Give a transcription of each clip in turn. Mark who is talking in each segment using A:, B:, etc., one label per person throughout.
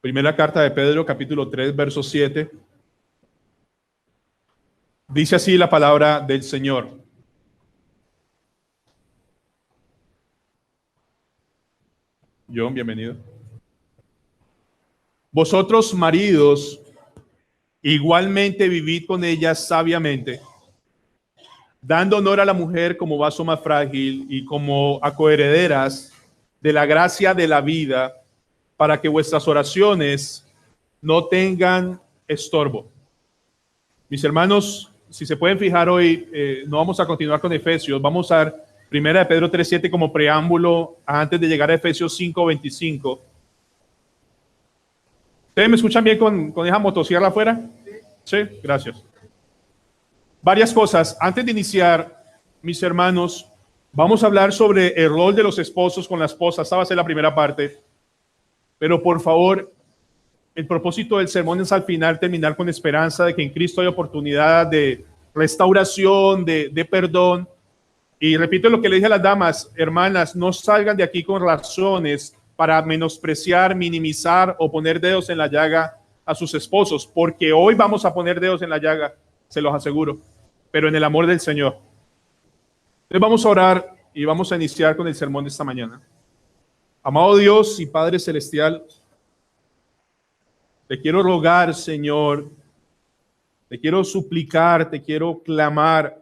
A: Primera carta de Pedro, capítulo 3, verso 7. Dice así la palabra del Señor. John, bienvenido. Vosotros, maridos, igualmente vivid con ellas sabiamente, dando honor a la mujer como vaso más frágil y como a coherederas de la gracia de la vida, para que vuestras oraciones no tengan estorbo. Mis hermanos, si se pueden fijar hoy, no vamos a continuar con Efesios, vamos a usar Primera de Pedro 3:7 como preámbulo antes de llegar a Efesios 5:25. ¿Ustedes me escuchan bien con esa motosierra afuera? Sí, gracias. Varias cosas. Antes de iniciar, mis hermanos, vamos a hablar sobre el rol de los esposos con la esposa. Esta va a ser la primera parte. Pero por favor, el propósito del sermón es al final terminar con esperanza de que en Cristo hay oportunidad de restauración, de perdón. Y repito lo que le dije a las damas, hermanas, no salgan de aquí con razones para menospreciar, minimizar o poner dedos en la llaga a sus esposos, porque hoy vamos a poner dedos en la llaga, se los aseguro, pero en el amor del Señor. Entonces vamos a orar y vamos a iniciar con el sermón de esta mañana. Amado Dios y Padre Celestial, te quiero rogar, Señor, te quiero suplicar, te quiero clamar,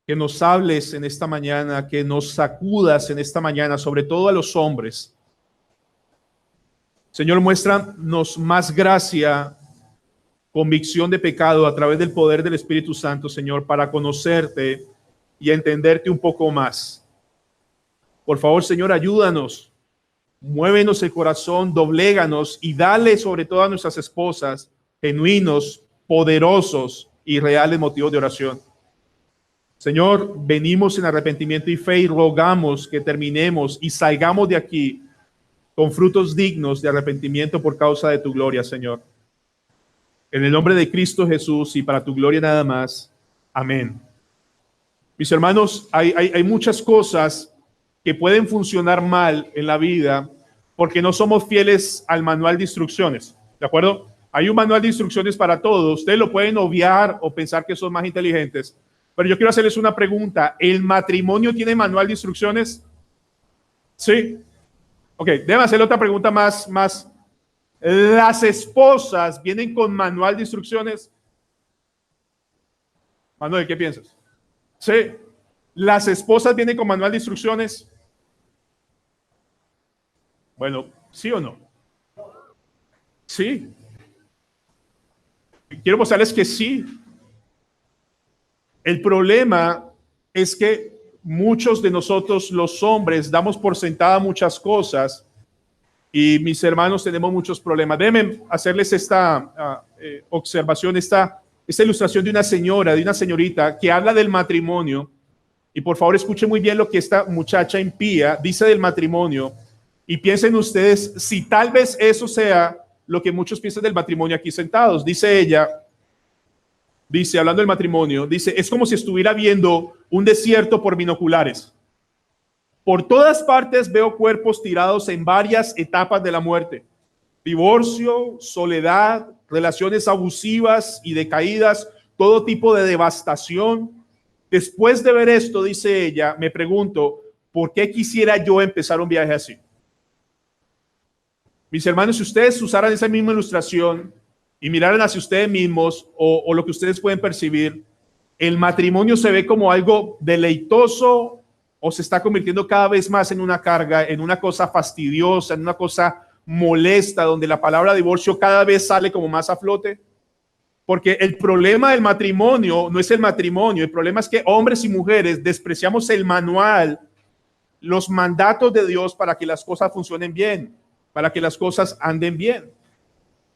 A: que nos hables en esta mañana, que nos sacudas en esta mañana, sobre todo a los hombres. Señor, muéstranos más gracia, convicción de pecado a través del poder del Espíritu Santo, Señor, para conocerte y entenderte un poco más. Por favor, Señor, ayúdanos, muévenos el corazón, dobléganos y dale sobre todo a nuestras esposas genuinos, poderosos y reales motivos de oración. Señor, venimos en arrepentimiento y fe y rogamos que terminemos y salgamos de aquí con frutos dignos de arrepentimiento por causa de tu gloria, Señor. En el nombre de Cristo Jesús y para tu gloria nada más. Amén. Mis hermanos, hay muchas cosas que pueden funcionar mal en la vida porque no somos fieles al manual de instrucciones, ¿de acuerdo? Hay un manual de instrucciones para todos. Ustedes lo pueden obviar o pensar que son más inteligentes. Pero yo quiero hacerles una pregunta. ¿El matrimonio tiene manual de instrucciones? Sí. Ok, déjame hacerle otra pregunta más. ¿Las esposas vienen con manual de instrucciones? Manuel, ¿qué piensas? Sí. ¿Las esposas vienen con manual de instrucciones? Bueno, ¿sí o no? Sí. Quiero mostrarles que sí. El problema es que muchos de nosotros, los hombres, damos por sentada muchas cosas y mis hermanos tenemos muchos problemas. Déjenme hacerles esta observación, esta ilustración de una señorita que habla del matrimonio. Y por favor escuchen muy bien lo que esta muchacha impía dice del matrimonio y piensen ustedes si tal vez eso sea lo que muchos piensan del matrimonio aquí sentados. Dice ella, hablando del matrimonio, dice, es como si estuviera viendo un desierto por binoculares. Por todas partes veo cuerpos tirados en varias etapas de la muerte. Divorcio, soledad, relaciones abusivas y decaídas, todo tipo de devastación. Después de ver esto, dice ella, me pregunto, ¿por qué quisiera yo empezar un viaje así? Mis hermanos, si ustedes usaran esa misma ilustración y miraran hacia ustedes mismos o lo que ustedes pueden percibir, el matrimonio se ve como algo deleitoso o se está convirtiendo cada vez más en una carga, en una cosa fastidiosa, en una cosa molesta, donde la palabra divorcio cada vez sale como más a flote. Porque el problema del matrimonio no es el matrimonio, el problema es que hombres y mujeres despreciamos el manual, los mandatos de Dios para que las cosas funcionen bien, para que las cosas anden bien.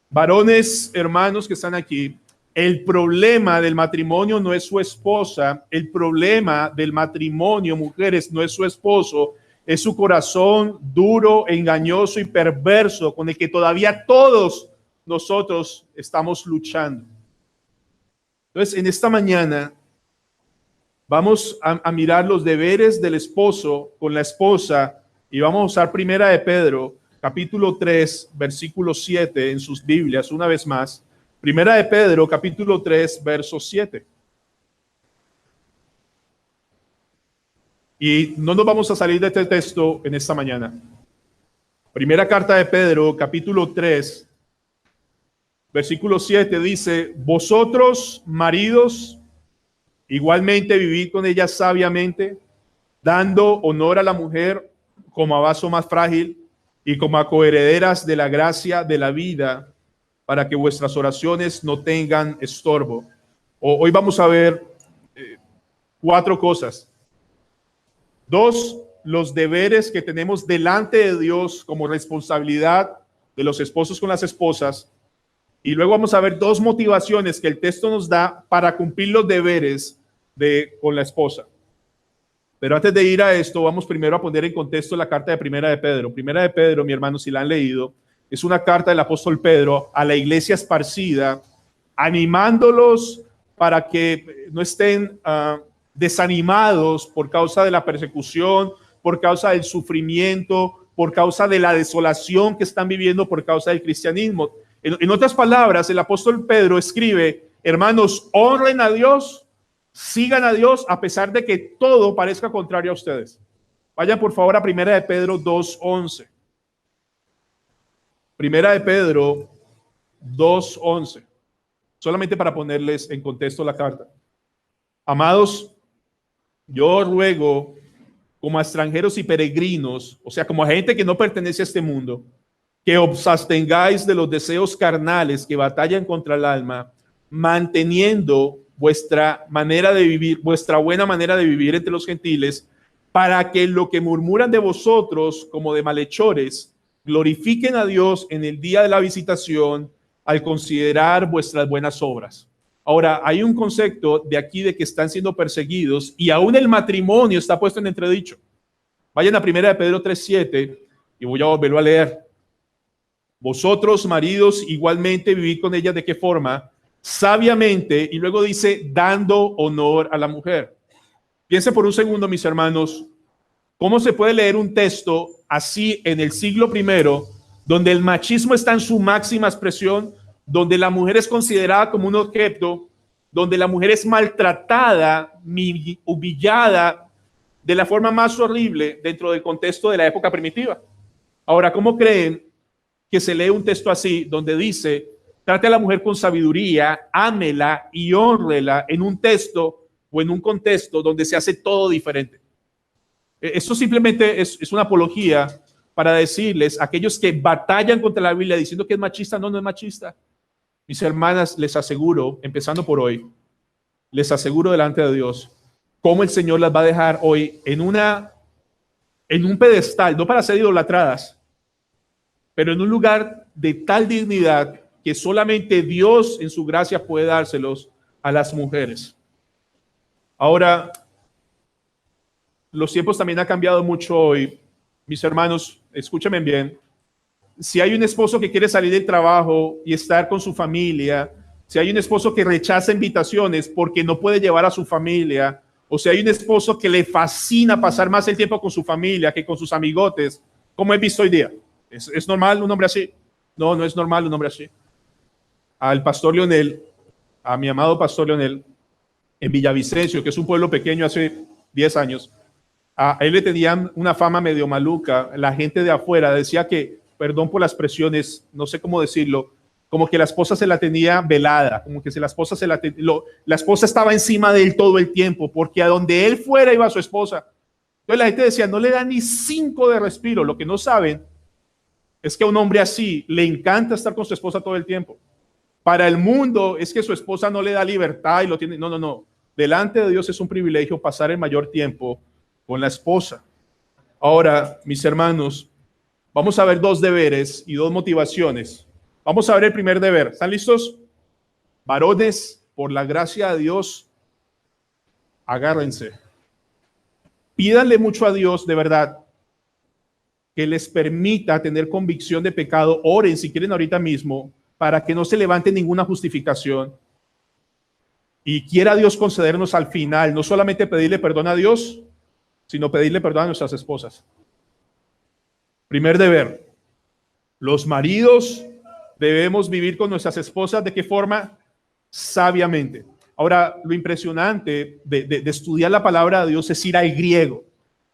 A: Varones, hermanos que están aquí, el problema del matrimonio no es su esposa, el problema del matrimonio, mujeres, no es su esposo, es su corazón duro, engañoso y perverso con el que todavía todos nosotros estamos luchando. Entonces, en esta mañana vamos a mirar los deberes del esposo con la esposa y vamos a usar Primera de Pedro capítulo 3, versículo 7 en sus Biblias, una vez más. Primera de Pedro, capítulo 3, verso 7. Y no nos vamos a salir de este texto en esta mañana. Primera carta de Pedro, capítulo 3, versículo 7 dice: vosotros, maridos, igualmente vivid con ella sabiamente, dando honor a la mujer como a vaso más frágil y como a coherederas de la gracia de la vida, para que vuestras oraciones no tengan estorbo. Hoy vamos a ver 4 cosas. 2, los deberes que tenemos delante de Dios como responsabilidad de los esposos con las esposas. Y luego vamos a ver 2 motivaciones que el texto nos da para cumplir los deberes con la esposa. Pero antes de ir a esto, vamos primero a poner en contexto la carta de Primera de Pedro. Primera de Pedro, mi hermano, si la han leído, es una carta del apóstol Pedro a la iglesia esparcida, animándolos para que no estén desanimados por causa de la persecución, por causa del sufrimiento, por causa de la desolación que están viviendo por causa del cristianismo. En otras palabras, el apóstol Pedro escribe: hermanos, honren a Dios, sigan a Dios a pesar de que todo parezca contrario a ustedes. Vayan por favor a Primera de Pedro 2:11. Primera de Pedro 2:11. Solamente para ponerles en contexto la carta. Amados, yo os ruego, como a extranjeros y peregrinos, o sea, como a gente que no pertenece a este mundo, que os abstengáis de los deseos carnales que batallan contra el alma, manteniendo vuestra manera de vivir, vuestra buena manera de vivir entre los gentiles, para que lo que murmuran de vosotros como de malhechores glorifiquen a Dios en el día de la visitación al considerar vuestras buenas obras. Ahora, hay un concepto de aquí de que están siendo perseguidos y aún el matrimonio está puesto en entredicho. Vayan a Primera de Pedro 3:7 y voy a volverlo a leer. Vosotros, maridos, igualmente vivid con ella, ¿de qué forma? Sabiamente, y luego dice, dando honor a la mujer. Piensen por un segundo, mis hermanos, cómo se puede leer un texto así en el siglo I, donde el machismo está en su máxima expresión, donde la mujer es considerada como un objeto, donde la mujer es maltratada, humillada de la forma más horrible dentro del contexto de la época primitiva. Ahora, ¿cómo creen que se lee un texto así, donde dice, trate a la mujer con sabiduría, ámela y honrela, en un texto o en un contexto donde se hace todo diferente? Esto simplemente es una apología para decirles a aquellos que batallan contra la Biblia diciendo que es machista. No, no es machista. Mis hermanas, les aseguro, empezando por hoy, les aseguro delante de Dios, cómo el Señor las va a dejar hoy en un pedestal, no para ser idolatradas, pero en un lugar de tal dignidad que solamente Dios en su gracia puede dárselos a las mujeres. Ahora, los tiempos también han cambiado mucho hoy. Mis hermanos, escúchenme bien. Si hay un esposo que quiere salir del trabajo y estar con su familia, si hay un esposo que rechaza invitaciones porque no puede llevar a su familia, o si hay un esposo que le fascina pasar más el tiempo con su familia que con sus amigotes, como he visto hoy día. ¿Es normal un hombre así? No, no es normal un hombre así. Al pastor Leonel, a mi amado pastor Leonel, en Villavicencio, que es un pueblo pequeño hace 10 años, a él le tenían una fama medio maluca. La gente de afuera decía que, perdón por las expresiones, no sé cómo decirlo, como que la esposa se la tenía velada, como que la esposa estaba encima de él todo el tiempo, porque a donde él fuera iba su esposa. Entonces la gente decía, no le da ni 5 de respiro. Lo que no saben es que a un hombre así le encanta estar con su esposa todo el tiempo. Para el mundo es que su esposa no le da libertad y lo tiene. No, no, no. Delante de Dios es un privilegio pasar el mayor tiempo con la esposa. Ahora, mis hermanos, vamos a ver 2 deberes y 2 motivaciones. Vamos a ver el primer deber. ¿Están listos? Varones, por la gracia de Dios, agárrense. Pídanle mucho a Dios, de verdad, que les permita tener convicción de pecado. Oren si quieren ahorita mismo, para que no se levante ninguna justificación. Y quiera Dios concedernos al final, no solamente pedirle perdón a Dios, sino pedirle perdón a nuestras esposas. Primer deber, Los maridos debemos vivir con nuestras esposas, ¿de qué forma? Sabiamente. Ahora, lo impresionante de estudiar la palabra de Dios es ir al griego.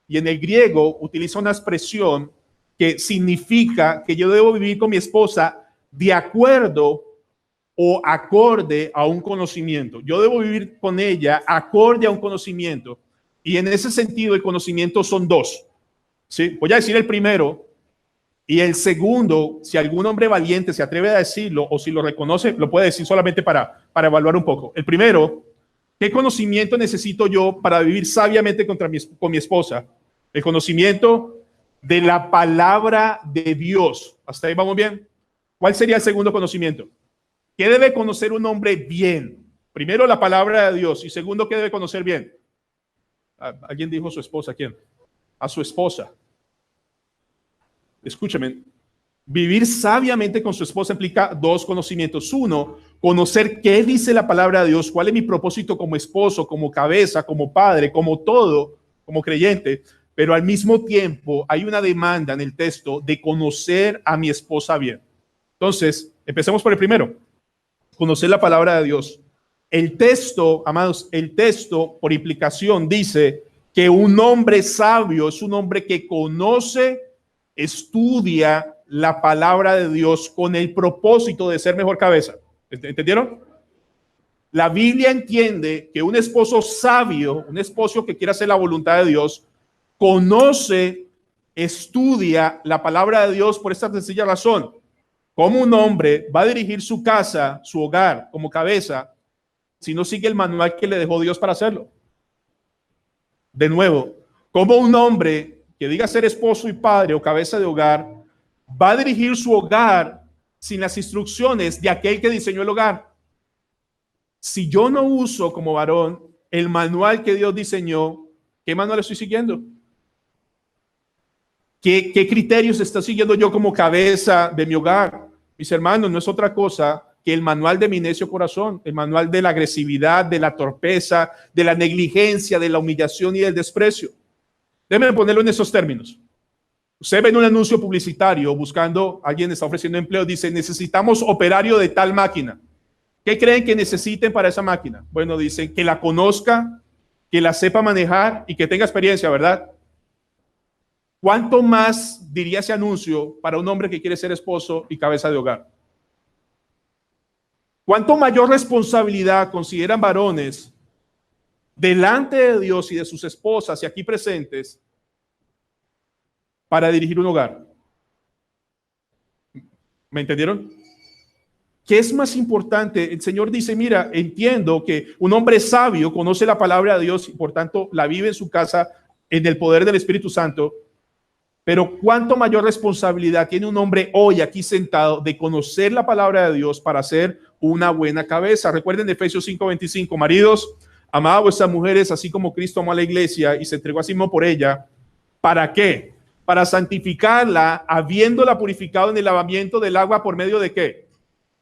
A: Y en el griego utiliza una expresión que significa que yo debo vivir con mi esposa de acuerdo o acorde a un conocimiento. Yo debo vivir con ella acorde a un conocimiento. Y en ese sentido, el conocimiento son dos. ¿Sí? Voy a decir el primero. Y el segundo, si algún hombre valiente se atreve a decirlo o si lo reconoce, lo puede decir solamente para evaluar un poco. El primero, ¿qué conocimiento necesito yo para vivir sabiamente con mi esposa? El conocimiento de la palabra de Dios. ¿Hasta ahí vamos bien? ¿Cuál sería el segundo conocimiento? ¿Qué debe conocer un hombre bien? Primero, la palabra de Dios. Y segundo, ¿qué debe conocer bien? ¿Alguien dijo su esposa? ¿Quién? A su esposa. Escúchame, vivir sabiamente con su esposa implica dos conocimientos. Uno, conocer qué dice la palabra de Dios, cuál es mi propósito como esposo, como cabeza, como padre, como todo, como creyente. Pero al mismo tiempo hay una demanda en el texto de conocer a mi esposa bien. Entonces, empecemos por el primero, conocer la palabra de Dios. El texto, amados, el texto por implicación dice que un hombre sabio es un hombre que conoce, estudia la palabra de Dios con el propósito de ser mejor cabeza. ¿Entendieron? La Biblia entiende que un esposo sabio, un esposo que quiera hacer la voluntad de Dios, conoce, estudia la palabra de Dios por esta sencilla razón. ¿Cómo un hombre va a dirigir su casa, su hogar como cabeza, si no sigue el manual que le dejó Dios para hacerlo? De nuevo, ¿cómo un hombre que diga ser esposo y padre o cabeza de hogar va a dirigir su hogar sin las instrucciones de aquel que diseñó el hogar? Si yo no uso como varón el manual que Dios diseñó, ¿qué manual estoy siguiendo? ¿Qué criterios está siguiendo yo como cabeza de mi hogar? Mis hermanos, no es otra cosa que el manual de mi necio corazón, el manual de la agresividad, de la torpeza, de la negligencia, de la humillación y del desprecio. Déjenme ponerlo en esos términos. Usted ve en un anuncio publicitario buscando, alguien está ofreciendo empleo, dice, necesitamos operario de tal máquina. ¿Qué creen que necesiten para esa máquina? Bueno, dicen que la conozca, que la sepa manejar y que tenga experiencia, ¿verdad? ¿Cuánto más diría ese anuncio para un hombre que quiere ser esposo y cabeza de hogar? ¿Cuánto mayor responsabilidad consideran varones delante de Dios y de sus esposas y aquí presentes para dirigir un hogar? ¿Me entendieron? ¿Qué es más importante? El Señor dice, mira, entiendo que un hombre sabio conoce la palabra de Dios y por tanto la vive en su casa en el poder del Espíritu Santo, pero ¿cuánto mayor responsabilidad tiene un hombre hoy aquí sentado de conocer la palabra de Dios para ser una buena cabeza? Recuerden Efesios 5:25, maridos, amad a vuestras mujeres así como Cristo amó a la iglesia y se entregó a sí mismo por ella. ¿Para qué? Para santificarla, habiéndola purificado en el lavamiento del agua por medio de ¿qué?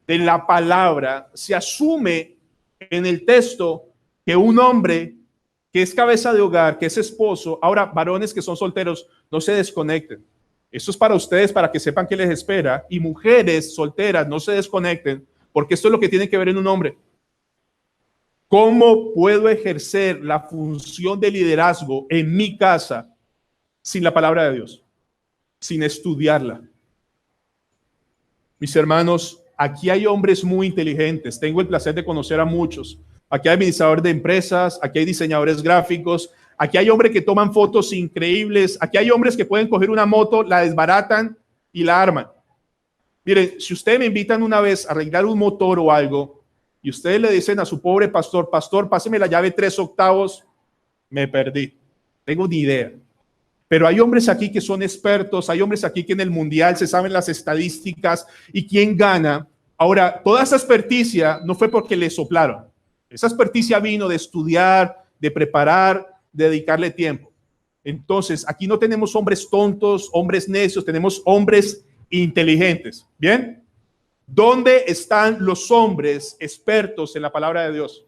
A: De la palabra. Se asume en el texto que un hombre que es cabeza de hogar, que es esposo, ahora varones que son solteros, no se desconecten. Esto es para ustedes, para que sepan qué les espera. Y mujeres solteras, no se desconecten, porque esto es lo que tiene que ver en un hombre. ¿Cómo puedo ejercer la función de liderazgo en mi casa sin la palabra de Dios? Sin estudiarla. Mis hermanos, aquí hay hombres muy inteligentes. Tengo el placer de conocer a muchos. Aquí hay administradores de empresas, aquí hay diseñadores gráficos, aquí hay hombres que toman fotos increíbles, aquí hay hombres que pueden coger una moto, la desbaratan y la arman. Miren, si ustedes me invitan una vez a arreglar un motor o algo y ustedes le dicen a su pobre pastor, pastor, páseme la llave 3/8, me perdí. Tengo ni idea. Pero hay hombres aquí que son expertos, hay hombres aquí que en el mundial se saben las estadísticas y quién gana. Ahora, toda esa experticia no fue porque le soplaron. Esa experticia vino de estudiar, de preparar, de dedicarle tiempo. Entonces, aquí no tenemos hombres tontos, hombres necios, tenemos hombres inteligentes. ¿Bien? ¿Dónde están los hombres expertos en la palabra de Dios?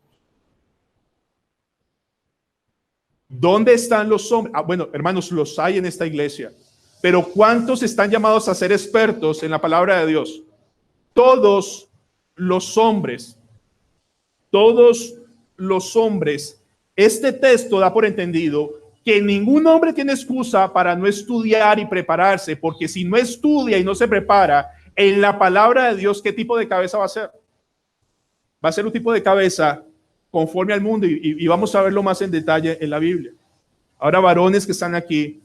A: ¿Dónde están los hombres? Bueno, hermanos, los hay en esta iglesia. Pero ¿cuántos están llamados a ser expertos en la palabra de Dios? Todos los hombres. Todos los hombres. Este texto da por entendido que ningún hombre tiene excusa para no estudiar y prepararse, porque si no estudia y no se prepara en la palabra de Dios, ¿qué tipo de cabeza va a ser? Va a ser un tipo de cabeza conforme al mundo y vamos a verlo más en detalle en la Biblia. Ahora, varones que están aquí,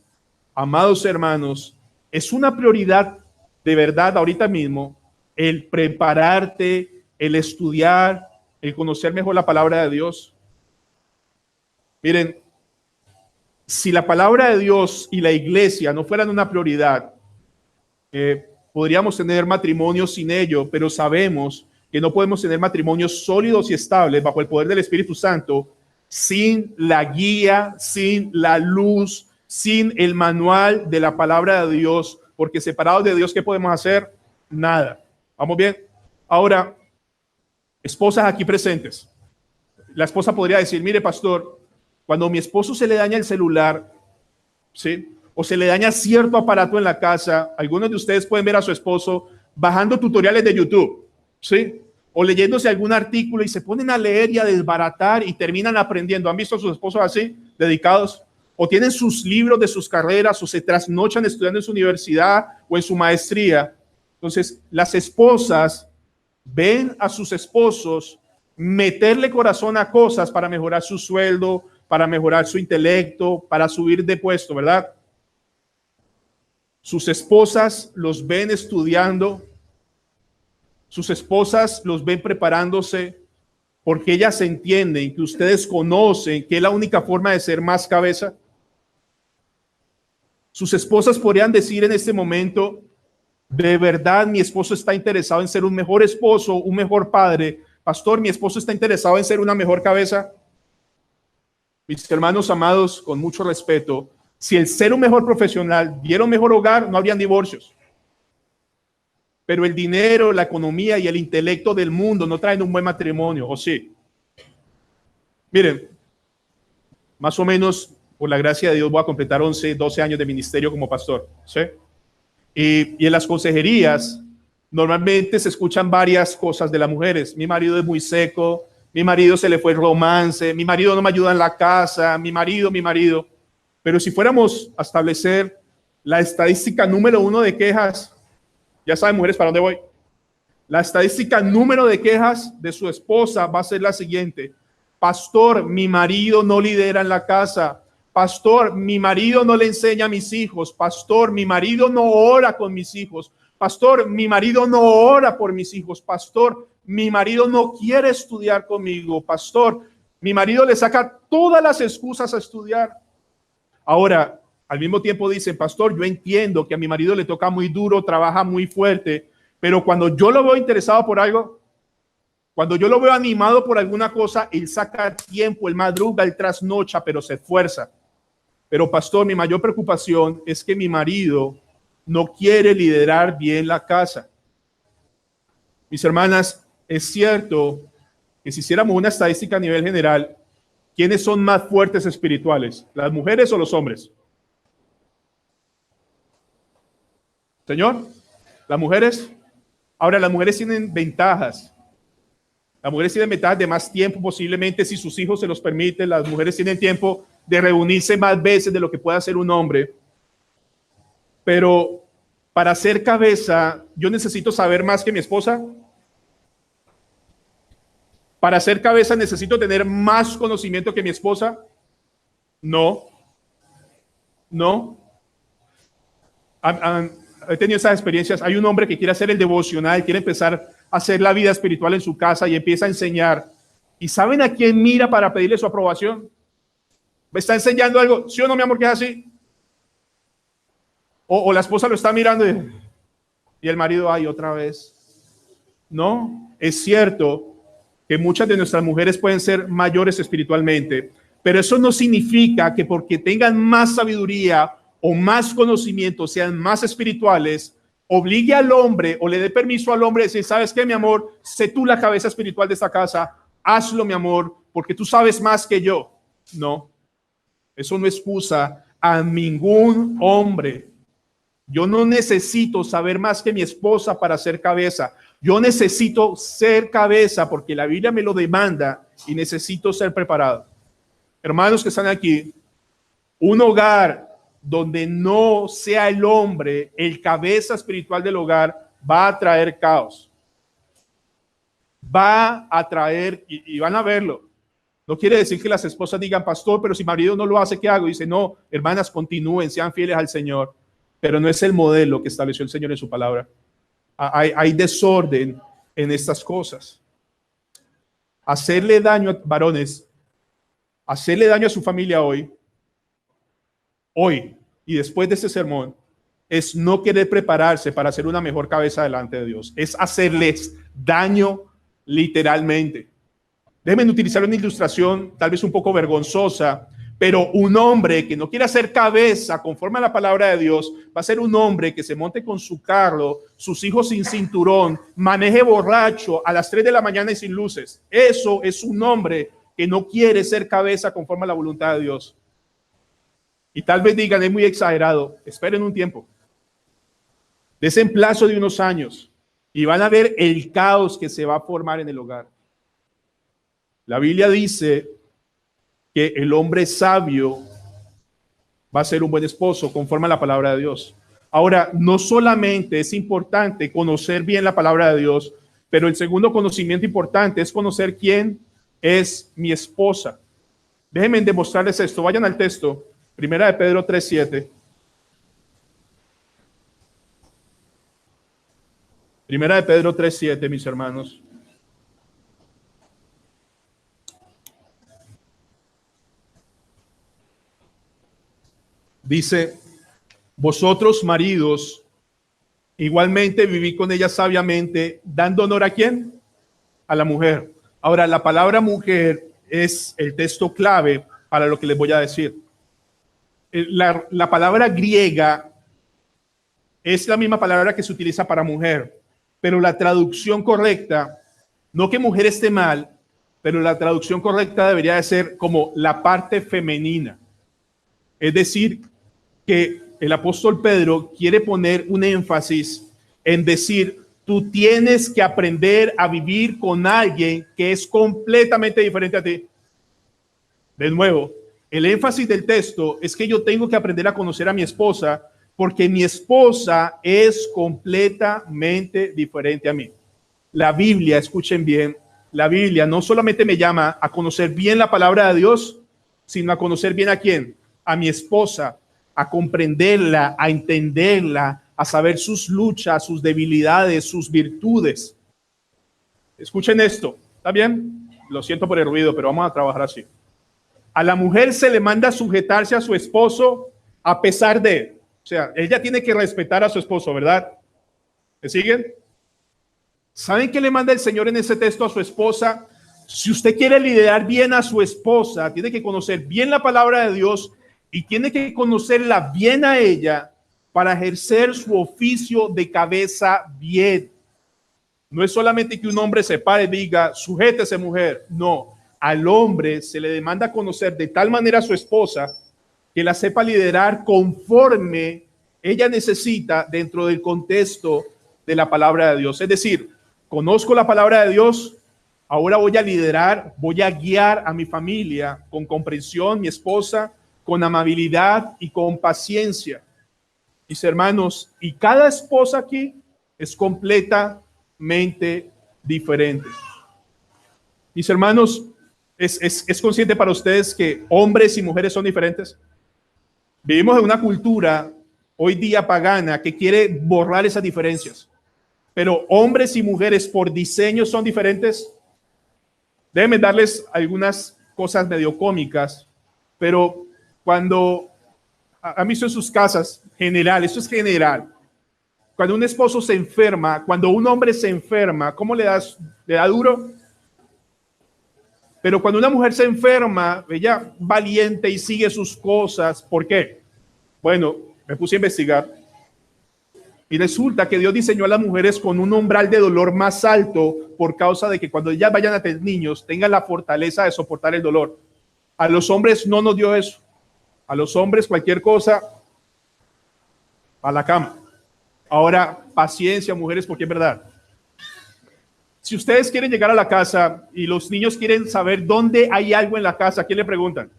A: amados hermanos, es una prioridad de verdad ahorita mismo el prepararte, el estudiar, el conocer mejor la palabra de Dios. Miren, si la palabra de Dios y la iglesia no fueran una prioridad, podríamos tener matrimonios sin ello, pero sabemos que no podemos tener matrimonios sólidos y estables bajo el poder del Espíritu Santo sin la guía, sin la luz, sin el manual de la palabra de Dios, porque separados de Dios, ¿qué podemos hacer? Nada. ¿Vamos bien? Ahora, esposas aquí presentes. La esposa podría decir, mire, pastor, cuando a mi esposo se le daña el celular, ¿sí? O se le daña cierto aparato en la casa, algunos de ustedes pueden ver a su esposo bajando tutoriales de YouTube, ¿sí? O leyéndose algún artículo y se ponen a leer y a desbaratar y terminan aprendiendo. ¿Han visto a sus esposos así, dedicados? O tienen sus libros de sus carreras o se trasnochan estudiando en su universidad o en su maestría. Entonces, las esposas ven a sus esposos meterle corazón a cosas para mejorar su sueldo, para mejorar su intelecto, para subir de puesto, ¿verdad? Sus esposas los ven estudiando, sus esposas los ven preparándose, porque ellas entienden que ustedes conocen que es la única forma de ser más cabeza. Sus esposas podrían decir en este momento, de verdad mi esposo está interesado en ser un mejor esposo, un mejor padre. Pastor, mi esposo está interesado en ser una mejor cabeza. Mis hermanos amados, con mucho respeto, si el ser un mejor profesional diera un mejor hogar, no habrían divorcios. Pero el dinero, la economía y el intelecto del mundo no traen un buen matrimonio, ¿o sí? Miren, más o menos, por la gracia de Dios, voy a completar 11, 12 años de ministerio como pastor, ¿sí? Y en las consejerías, normalmente se escuchan varias cosas de las mujeres. Mi marido es muy seco, mi marido se le fue el romance, mi marido no me ayuda en la casa, mi marido. Pero si fuéramos a establecer la estadística número 1 de quejas, ya saben, mujeres, ¿para dónde voy? La estadística número de quejas de su esposa va a ser la siguiente. Pastor, mi marido no lidera en la casa. Pastor, mi marido no le enseña a mis hijos. Pastor, mi marido no ora con mis hijos. Pastor, mi marido no ora por mis hijos. Pastor, mi marido no quiere estudiar conmigo. Pastor, mi marido le saca todas las excusas a estudiar. Ahora, al mismo tiempo dicen, pastor, yo entiendo que a mi marido le toca muy duro, trabaja muy fuerte, pero cuando yo lo veo interesado por algo, cuando yo lo veo animado por alguna cosa, él saca tiempo, él madruga, él trasnocha, pero se esfuerza. Pero pastor, mi mayor preocupación es que mi marido no quiere liderar bien la casa. Mis hermanas, es cierto que si hiciéramos una estadística a nivel general, ¿quiénes son más fuertes espirituales? ¿Las mujeres o los hombres? Señor, las mujeres. Ahora, las mujeres tienen ventajas. Las mujeres tienen ventajas de más tiempo, posiblemente si sus hijos se los permiten. Las mujeres tienen tiempo de reunirse más veces de lo que puede hacer un hombre. Pero para ser cabeza, yo necesito saber más que mi esposa. Para ser cabeza, necesito tener más conocimiento que mi esposa. No. He tenido esas experiencias. Hay un hombre que quiere hacer el devocional, quiere empezar a hacer la vida espiritual en su casa y empieza a enseñar. ¿Y saben a quién mira para pedirle su aprobación? ¿Me está enseñando algo? ¿Sí o no, mi amor, que es así? O la esposa lo está mirando y el marido, ay, otra vez. No, es cierto que muchas de nuestras mujeres pueden ser mayores espiritualmente, pero eso no significa que porque tengan más sabiduría o más conocimiento, sean más espirituales, obligue al hombre o le dé permiso al hombre de decir, ¿sabes qué, mi amor? Sé tú la cabeza espiritual de esta casa, hazlo, mi amor, porque tú sabes más que yo. No, eso no excusa a ningún hombre. Yo no necesito saber más que mi esposa para ser cabeza. Yo necesito ser cabeza porque la Biblia me lo demanda y necesito ser preparado. Hermanos que están aquí, un hogar donde no sea el hombre el cabeza espiritual del hogar va a traer caos. Va a traer, y van a verlo. No quiere decir que las esposas digan, pastor, pero si mi marido no lo hace, ¿qué hago? Dice, no, hermanas, continúen, sean fieles al Señor. Pero no es el modelo que estableció el Señor en su palabra. Hay desorden en estas cosas. Hacerle daño a varones, hacerle daño a su familia hoy y después de este sermón, es no querer prepararse para ser una mejor cabeza delante de Dios. Es hacerles daño literalmente. Déjenme utilizar una ilustración tal vez un poco vergonzosa, pero un hombre que no quiera ser cabeza conforme a la palabra de Dios va a ser un hombre que se monte con su carro, sus hijos sin cinturón, maneje borracho a las 3 de la mañana y sin luces. Eso es un hombre que no quiere ser cabeza conforme a la voluntad de Dios. Y tal vez digan, es muy exagerado. Esperen un tiempo. Desen en plazo de unos años y van a ver el caos que se va a formar en el hogar. La Biblia dice que el hombre sabio va a ser un buen esposo conforme a la palabra de Dios. Ahora, no solamente es importante conocer bien la palabra de Dios, pero el segundo conocimiento importante es conocer quién es mi esposa. Déjenme demostrarles esto. Vayan al texto. Primera de Pedro 3:7. Primera de Pedro 3:7, mis hermanos. Dice, vosotros maridos, igualmente viví con ella sabiamente, dando honor ¿a quién? A la mujer. Ahora, la palabra mujer es el texto clave para lo que les voy a decir. La palabra griega es la misma palabra que se utiliza para mujer, pero la traducción correcta, no que mujer esté mal, pero la traducción correcta debería de ser como la parte femenina. Es decir, que el apóstol Pedro quiere poner un énfasis en decir, tú tienes que aprender a vivir con alguien que es completamente diferente a ti. De nuevo, el énfasis del texto es que yo tengo que aprender a conocer a mi esposa porque mi esposa es completamente diferente a mí. La Biblia, escuchen bien, la Biblia no solamente me llama a conocer bien la palabra de Dios, sino a conocer bien ¿a quién? A mi esposa, a comprenderla, a entenderla, a saber sus luchas, sus debilidades, sus virtudes. Escuchen esto, ¿está bien? Lo siento por el ruido, pero vamos a trabajar así. A la mujer se le manda sujetarse a su esposo a pesar de, o sea, ella tiene que respetar a su esposo, ¿verdad? ¿Me siguen? ¿Saben qué le manda el Señor en ese texto a su esposa? Si usted quiere liderar bien a su esposa, tiene que conocer bien la palabra de Dios y tiene que conocerla bien a ella para ejercer su oficio de cabeza bien. No es solamente que un hombre se pare y diga, sujétese mujer. No, al hombre se le demanda conocer de tal manera a su esposa que la sepa liderar conforme ella necesita dentro del contexto de la palabra de Dios. Es decir, conozco la palabra de Dios, ahora voy a liderar, voy a guiar a mi familia con comprensión, mi esposa, con amabilidad y con paciencia. Mis hermanos, y cada esposa aquí es completamente diferente. Mis hermanos, ¿es consciente para ustedes que hombres y mujeres son diferentes? Vivimos en una cultura hoy día pagana que quiere borrar esas diferencias. Pero hombres y mujeres por diseño son diferentes. Déjenme darles algunas cosas medio cómicas, pero cuando han visto en sus casas, general, esto es general, cuando un esposo se enferma, cuando un hombre se enferma, ¿cómo le da duro? Pero cuando una mujer se enferma, ella valiente y sigue sus cosas. ¿Por qué? Bueno, me puse a investigar y resulta que Dios diseñó a las mujeres con un umbral de dolor más alto por causa de que cuando ellas vayan a tener niños tengan la fortaleza de soportar el dolor. A los hombres no nos dio eso. A los hombres cualquier cosa a la cama. Ahora, paciencia, mujeres, porque es verdad. Si ustedes quieren llegar a la casa y los niños quieren saber dónde hay algo en la casa, ¿a quién le preguntan?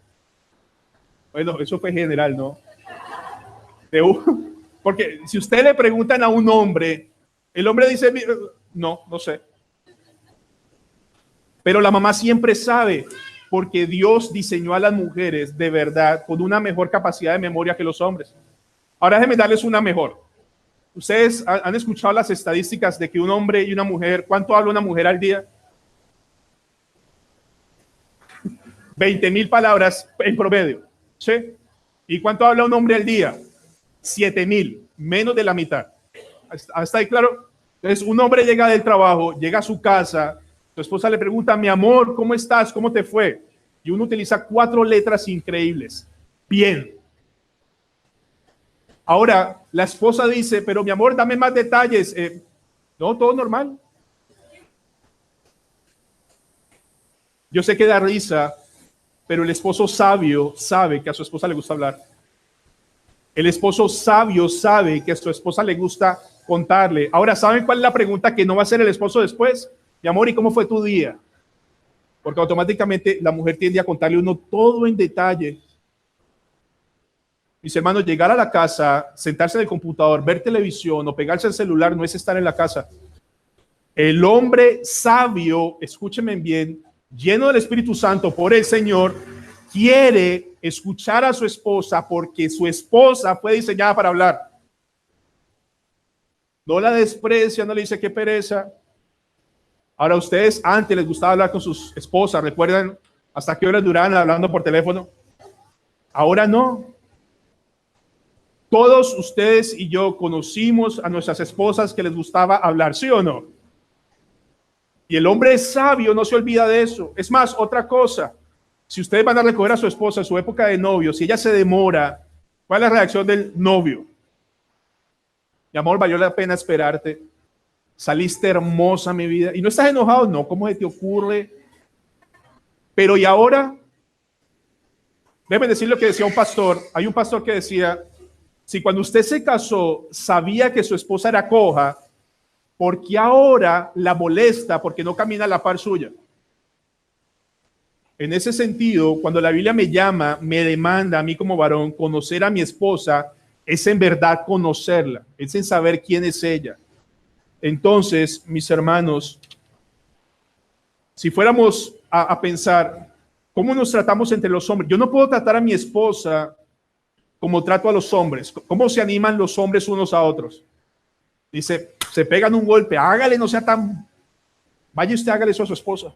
A: Bueno, eso fue general, ¿no? Porque si ustedes le preguntan a un hombre, el hombre dice, no, no sé. Pero la mamá siempre sabe, porque Dios diseñó a las mujeres de verdad con una mejor capacidad de memoria que los hombres. Ahora déjenme darles una mejor. Ustedes han escuchado las estadísticas de que un hombre y una mujer, ¿cuánto habla una mujer al día? 20,000 palabras en promedio, ¿sí? ¿Y cuánto habla un hombre al día? 7,000, menos de la mitad. ¿Está ahí claro? Entonces, un hombre llega del trabajo, llega a su casa, su esposa le pregunta, mi amor, ¿cómo estás? ¿Cómo te fue? Y uno utiliza 4 letras increíbles. Bien. Ahora, la esposa dice, pero mi amor, dame más detalles. No, todo normal. Yo sé que da risa, pero el esposo sabio sabe que a su esposa le gusta hablar. El esposo sabio sabe que a su esposa le gusta contarle. Ahora, ¿saben cuál es la pregunta que no va a hacer el esposo después? Mi amor, ¿y cómo fue tu día? Porque automáticamente la mujer tiende a contarle uno todo en detalle. Mis hermanos, llegar a la casa, sentarse en el computador, ver televisión o pegarse al celular no es estar en la casa. El hombre sabio, escúchenme bien, lleno del Espíritu Santo por el Señor, quiere escuchar a su esposa porque su esposa fue diseñada para hablar. No la desprecia, no le dice qué pereza. Ahora, ustedes antes les gustaba hablar con sus esposas, ¿recuerdan hasta qué horas duraban hablando por teléfono? Ahora no. Todos ustedes y yo conocimos a nuestras esposas que les gustaba hablar, ¿sí o no? Y el hombre sabio no se olvida de eso. Es más, otra cosa, si ustedes van a recoger a su esposa en su época de novio, si ella se demora, ¿cuál es la reacción del novio? Mi amor, valió la pena esperarte. Saliste hermosa, mi vida. ¿Y no estás enojado? No, ¿cómo se te ocurre? Pero ¿y ahora? Déjeme decir lo que decía un pastor. Hay un pastor que decía, si cuando usted se casó sabía que su esposa era coja, ¿por qué ahora la molesta porque no camina a la par suya? En ese sentido, cuando la Biblia me llama, me demanda a mí como varón conocer a mi esposa, es en verdad conocerla, es en saber quién es ella. Entonces, mis hermanos, si fuéramos a pensar cómo nos tratamos entre los hombres, yo no puedo tratar a mi esposa como trato a los hombres. ¿Cómo se animan los hombres unos a otros? Dice, se pegan un golpe, hágale, no sea tan... Vaya usted, hágale eso a su esposa.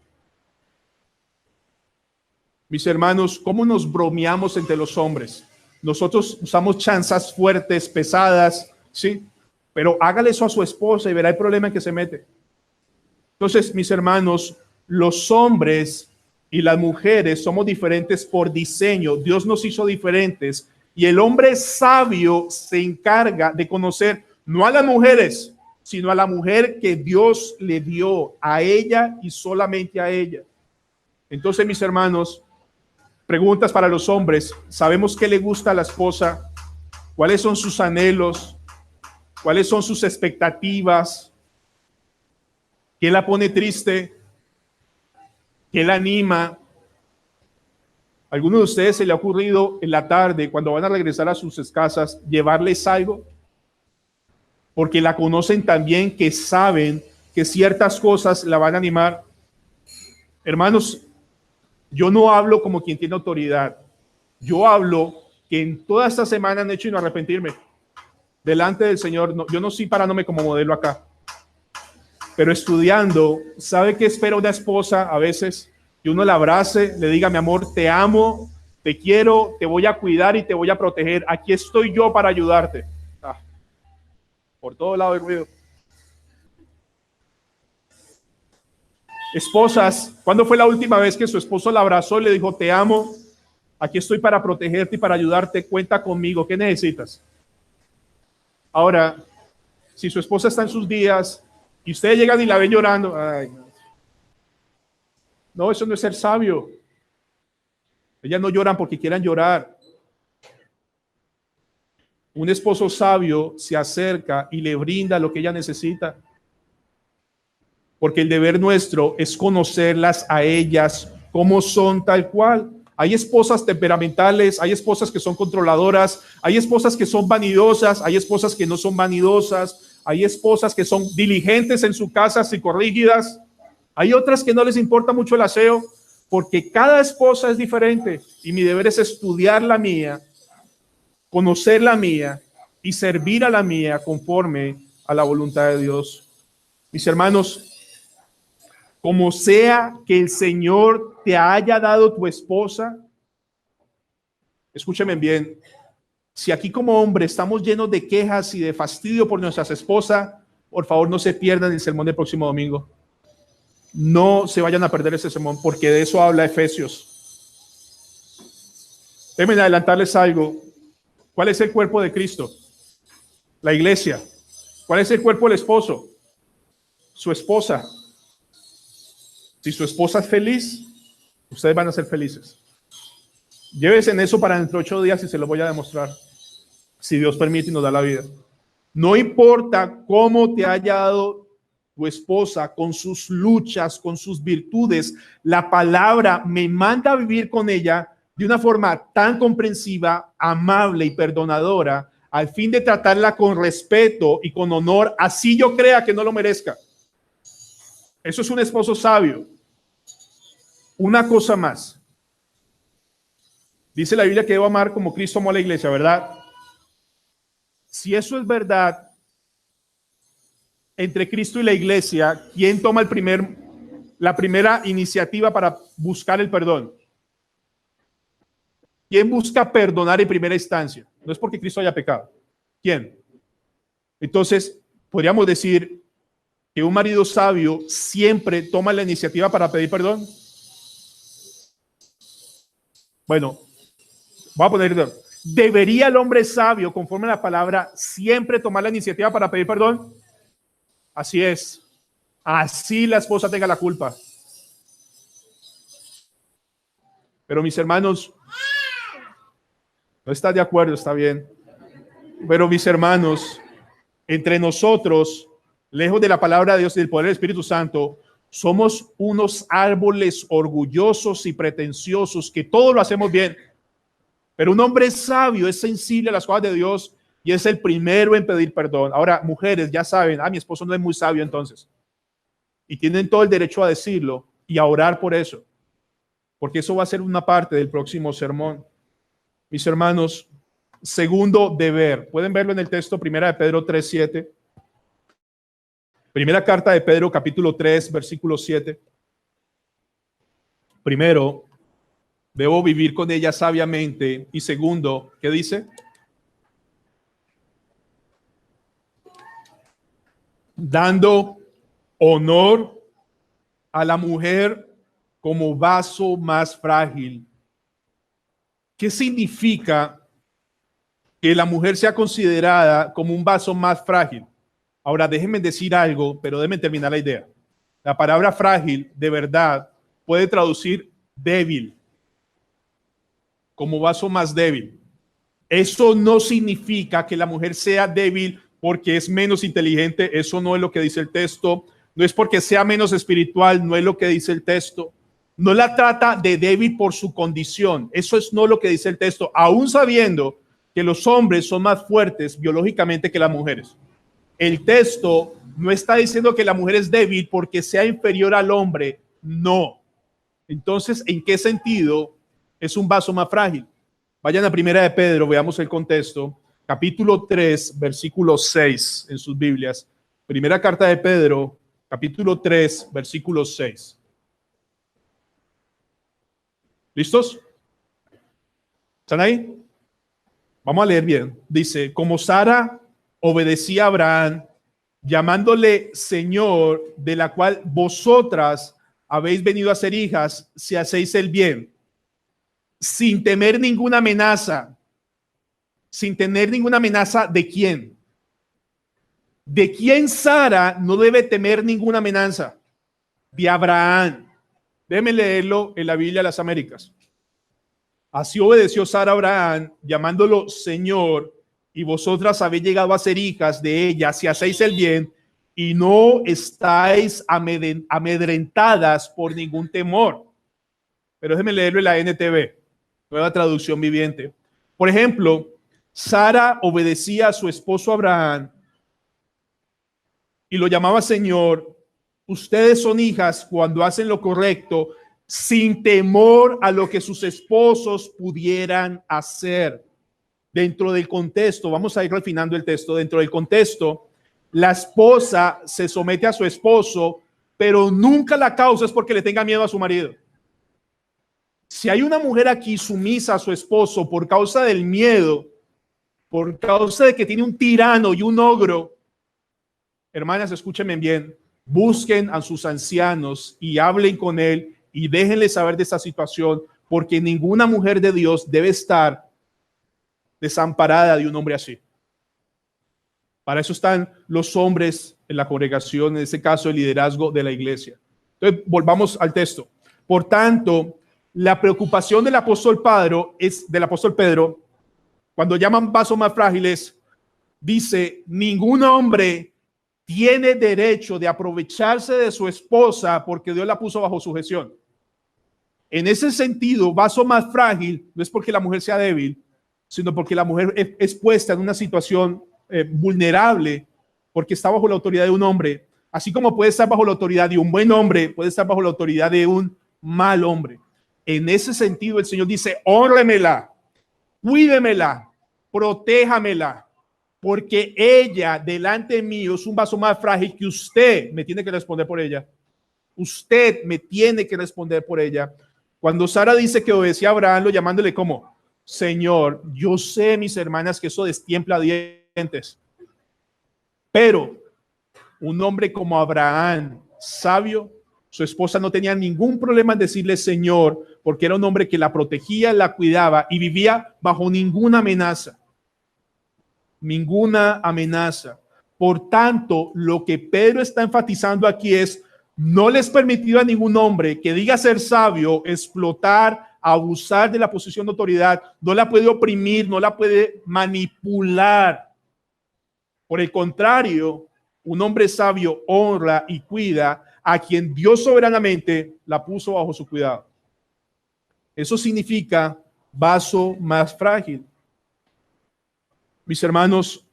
A: Mis hermanos, ¿cómo nos bromeamos entre los hombres? Nosotros usamos chanzas fuertes, pesadas, ¿sí? Pero hágale eso a su esposa y verá el problema en que se mete. Entonces, mis hermanos, los hombres y las mujeres somos diferentes por diseño. Dios nos hizo diferentes y el hombre sabio se encarga de conocer no a las mujeres, sino a la mujer que Dios le dio, a ella y solamente a ella. Entonces, mis hermanos, preguntas para los hombres. ¿Sabemos qué le gusta a la esposa? ¿Cuáles son sus anhelos? ¿Cuáles son sus expectativas? ¿Qué la pone triste? ¿Qué la anima? ¿A alguno de ustedes se le ha ocurrido en la tarde, cuando van a regresar a sus casas, llevarles algo? Porque la conocen tan bien que saben que ciertas cosas la van a animar. Hermanos, yo no hablo como quien tiene autoridad. Yo hablo que en toda esta semana han hecho y no arrepentirme delante del Señor. No, yo no estoy parándome como modelo acá, pero estudiando, ¿sabe qué espera una esposa a veces? Que uno la abrace, le diga, mi amor, te amo, te quiero, te voy a cuidar y te voy a proteger. Aquí estoy yo para ayudarte. Por todo lado el ruido. Esposas, ¿cuándo fue la última vez que su esposo la abrazó y le dijo, te amo, aquí estoy para protegerte y para ayudarte, cuenta conmigo, ¿qué necesitas? Ahora, si su esposa está en sus días y ustedes llegan y la ven llorando, ay, no, eso no es ser sabio. Ellas no lloran porque quieran llorar. Un esposo sabio se acerca y le brinda lo que ella necesita. Porque el deber nuestro es conocerlas a ellas como son tal cual. Hay esposas temperamentales, hay esposas que son controladoras, hay esposas que son vanidosas, hay esposas que no son vanidosas, hay esposas que son diligentes en su casa, psicorrígidas. Hay otras que no les importa mucho el aseo, porque cada esposa es diferente y mi deber es estudiar la mía, conocer la mía y servir a la mía conforme a la voluntad de Dios. Mis hermanos, como sea que el Señor te haya dado tu esposa, escúcheme bien, si aquí como hombre estamos llenos de quejas y de fastidio por nuestras esposas, por favor no se pierdan el sermón del próximo domingo. No se vayan a perder ese sermón, porque de eso habla Efesios. Déjenme adelantarles algo. ¿Cuál es el cuerpo de Cristo? La iglesia. ¿Cuál es el cuerpo del esposo? Su esposa. Si su esposa es feliz, ustedes van a ser felices. Llévense en eso para dentro de 8 días y se lo voy a demostrar, si Dios permite y nos da la vida. No importa cómo te haya dado tu esposa, con sus luchas, con sus virtudes, la palabra me manda a vivir con ella de una forma tan comprensiva, amable y perdonadora, al fin de tratarla con respeto y con honor, así yo crea que no lo merezca. Eso es un esposo sabio. Una cosa más. Dice la Biblia que debo amar como Cristo amó a la iglesia, ¿verdad? Si eso es verdad, entre Cristo y la iglesia, ¿quién toma la primera iniciativa para buscar el perdón? ¿Quién busca perdonar en primera instancia? No es porque Cristo haya pecado. ¿Quién? Entonces, podríamos decir que un marido sabio siempre toma la iniciativa para pedir perdón. Bueno, voy a poner, ¿debería el hombre sabio, conforme a la palabra, siempre tomar la iniciativa para pedir perdón? Así es. Así la esposa tenga la culpa. Pero mis hermanos, no estás de acuerdo, está bien. Pero mis hermanos, entre nosotros, lejos de la palabra de Dios y del poder del Espíritu Santo, somos unos árboles orgullosos y pretenciosos que todo lo hacemos bien. Pero un hombre sabio es sensible a las cosas de Dios y es el primero en pedir perdón. Ahora, mujeres ya saben, mi esposo no es muy sabio entonces. Y tienen todo el derecho a decirlo y a orar por eso. Porque eso va a ser una parte del próximo sermón. Mis hermanos, segundo deber. Pueden verlo en el texto, primera de Pedro 3:7. Primera carta de Pedro, capítulo 3, versículo 7. Primero, debo vivir con ella sabiamente. Y segundo, ¿qué dice? Dando honor a la mujer como vaso más frágil. ¿Qué significa que la mujer sea considerada como un vaso más frágil? Ahora, déjenme decir algo, pero déjenme terminar la idea. La palabra frágil, de verdad, puede traducir débil, como vaso más débil. Eso no significa que la mujer sea débil porque es menos inteligente. Eso no es lo que dice el texto. No es porque sea menos espiritual. No es lo que dice el texto. No la trata de débil por su condición. Eso es no lo que dice el texto, aún sabiendo que los hombres son más fuertes biológicamente que las mujeres. El texto no está diciendo que la mujer es débil porque sea inferior al hombre. No. Entonces, ¿en qué sentido es un vaso más frágil? Vayan a primera de Pedro, veamos el contexto. Capítulo 3, versículo 6 en sus Biblias. Primera carta de Pedro, capítulo 3, versículo 6. ¿Listos? ¿Están ahí? Vamos a leer bien. Dice, como Sara obedecía a Abraham, llamándole Señor, de la cual vosotras habéis venido a ser hijas, si hacéis el bien, sin temer ninguna amenaza. Sin tener ninguna amenaza, ¿de quién? ¿De quién Sara no debe temer ninguna amenaza? De Abraham. Déjenme leerlo en la Biblia de las Américas. Así obedeció Sara a Abraham, llamándolo Señor, y vosotras habéis llegado a ser hijas de ella si hacéis el bien y no estáis amedrentadas por ningún temor. Pero déjenme leerlo en la NTV, Nueva Traducción Viviente. Por ejemplo, Sara obedecía a su esposo Abraham y lo llamaba Señor. Ustedes son hijas cuando hacen lo correcto, sin temor a lo que sus esposos pudieran hacer. Dentro del contexto, vamos a ir refinando el texto, dentro del contexto, la esposa se somete a su esposo, pero nunca la causa es porque le tenga miedo a su marido. Si hay una mujer aquí sumisa a su esposo por causa del miedo, por causa de que tiene un tirano y un ogro, hermanas, escúchenme bien, busquen a sus ancianos y hablen con él y déjenle saber de esta situación, porque ninguna mujer de Dios debe estar desamparada de un hombre así. Para eso están los hombres en la congregación, en este caso el liderazgo de la iglesia. Entonces, volvamos al texto. Por tanto, la preocupación del apóstol Pedro, cuando llaman vasos más frágiles, dice, ningún hombre tiene derecho de aprovecharse de su esposa porque Dios la puso bajo sujeción. En ese sentido, vaso más frágil no es porque la mujer sea débil, sino porque la mujer es puesta en una situación vulnerable porque está bajo la autoridad de un hombre, así como puede estar bajo la autoridad de un buen hombre, puede estar bajo la autoridad de un mal hombre. En ese sentido, el Señor dice, hónremela, cuídemela, protéjamela, porque ella delante mío es un vaso más frágil que usted me tiene que responder por ella. Usted me tiene que responder por ella. Cuando Sara dice que obedecía a Abraham, lo llamándole como Señor, yo sé, mis hermanas, que eso destiempla dientes, pero un hombre como Abraham, sabio, su esposa no tenía ningún problema en decirle Señor, porque era un hombre que la protegía, la cuidaba y vivía bajo ninguna amenaza. Ninguna amenaza. Por tanto, lo que Pedro está enfatizando aquí es, no les permitió a ningún hombre que diga ser sabio explotar, abusar de la posición de autoridad, no la puede oprimir, no la puede manipular. Por el contrario, un hombre sabio honra y cuida a quien Dios soberanamente la puso bajo su cuidado. Eso significa vaso más frágil. Mis hermanos,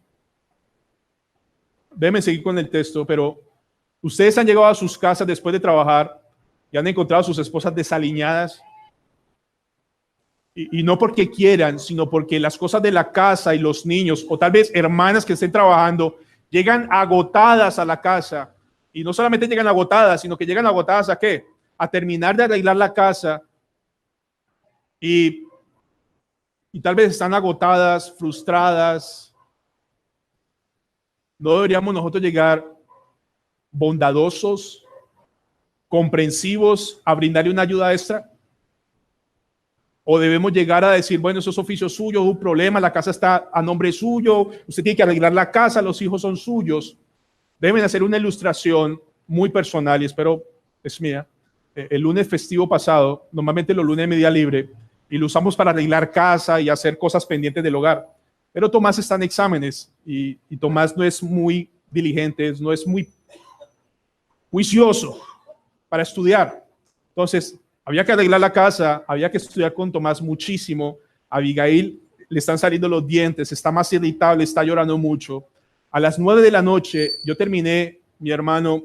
A: déjenme seguir con el texto, pero ustedes han llegado a sus casas después de trabajar y han encontrado a sus esposas desaliñadas. Y no porque quieran, sino porque las cosas de la casa y los niños, o tal vez hermanas que estén trabajando, llegan agotadas a la casa. Y no solamente llegan agotadas, sino que llegan agotadas ¿a qué? A terminar de arreglar la casa. Y tal vez están agotadas, frustradas. ¿No deberíamos nosotros llegar bondadosos, comprensivos, a brindarle una ayuda extra? ¿O debemos llegar a decir, bueno, eso es oficio suyo, un problema, la casa está a nombre suyo, usted tiene que arreglar la casa, los hijos son suyos? Deben hacer una ilustración muy personal y espero es mía. El lunes festivo pasado, normalmente los lunes de media libre, y lo usamos para arreglar casa y hacer cosas pendientes del hogar. Pero Tomás está en exámenes y Tomás no es muy diligente, no es muy juicioso para estudiar. Entonces, había que arreglar la casa, había que estudiar con Tomás muchísimo. A Abigail le están saliendo los dientes, está más irritable, está llorando mucho. A las 9 de la noche yo terminé, mi hermano,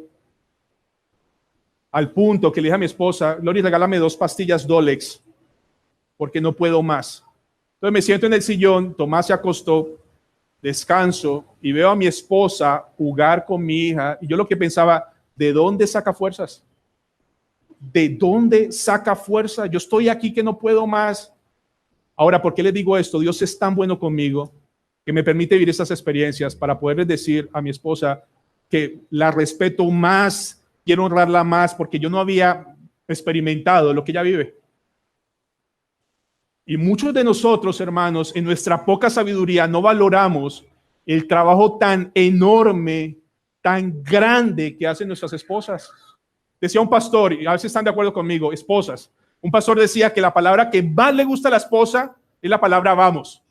A: al punto que le dije a mi esposa, Lori, regálame 2 pastillas Dolex, porque no puedo más. Entonces me siento en el sillón, Tomás se acostó, descanso y veo a mi esposa jugar con mi hija. Y yo lo que pensaba, ¿de dónde saca fuerzas? ¿De dónde saca fuerza? Yo estoy aquí que no puedo más. Ahora, ¿por qué les digo esto? Dios es tan bueno conmigo que me permite vivir estas experiencias para poderles decir a mi esposa que la respeto más, quiero honrarla más, porque yo no había experimentado lo que ella vive. Y muchos de nosotros, hermanos, en nuestra poca sabiduría no valoramos el trabajo tan enorme, tan grande que hacen nuestras esposas. Decía un pastor, y a veces están de acuerdo conmigo, esposas. Un pastor decía que la palabra que más le gusta a la esposa es la palabra vamos.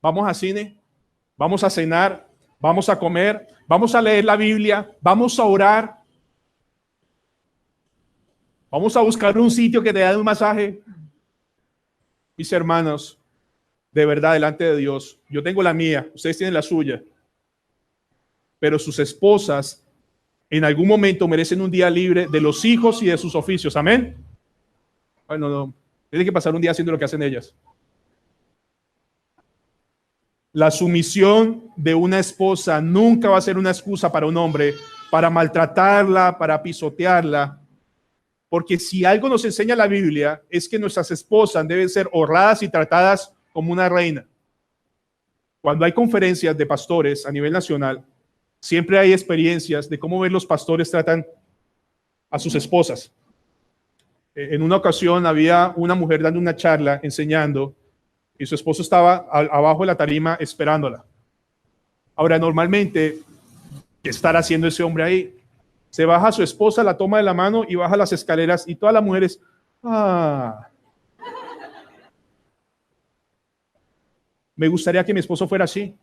A: Vamos a cine, vamos a cenar, vamos a comer, vamos a leer la Biblia, vamos a orar, vamos a buscar un sitio que te dé un masaje. Mis hermanos, de verdad, delante de Dios, yo tengo la mía, ustedes tienen la suya, pero sus esposas en algún momento merecen un día libre de los hijos y de sus oficios. Amén. Bueno, no, tiene que pasar un día haciendo lo que hacen ellas. La sumisión de una esposa nunca va a ser una excusa para un hombre para maltratarla, para pisotearla, porque si algo nos enseña la Biblia es que nuestras esposas deben ser honradas y tratadas como una reina. Cuando hay conferencias de pastores a nivel nacional, siempre hay experiencias de cómo ver los pastores tratan a sus esposas. En una ocasión había una mujer dando una charla enseñando y su esposo estaba abajo de la tarima esperándola. Ahora, normalmente, ¿qué estará haciendo ese hombre ahí? Se baja a su esposa, la toma de la mano y baja las escaleras y todas las mujeres, me gustaría que mi esposo fuera así.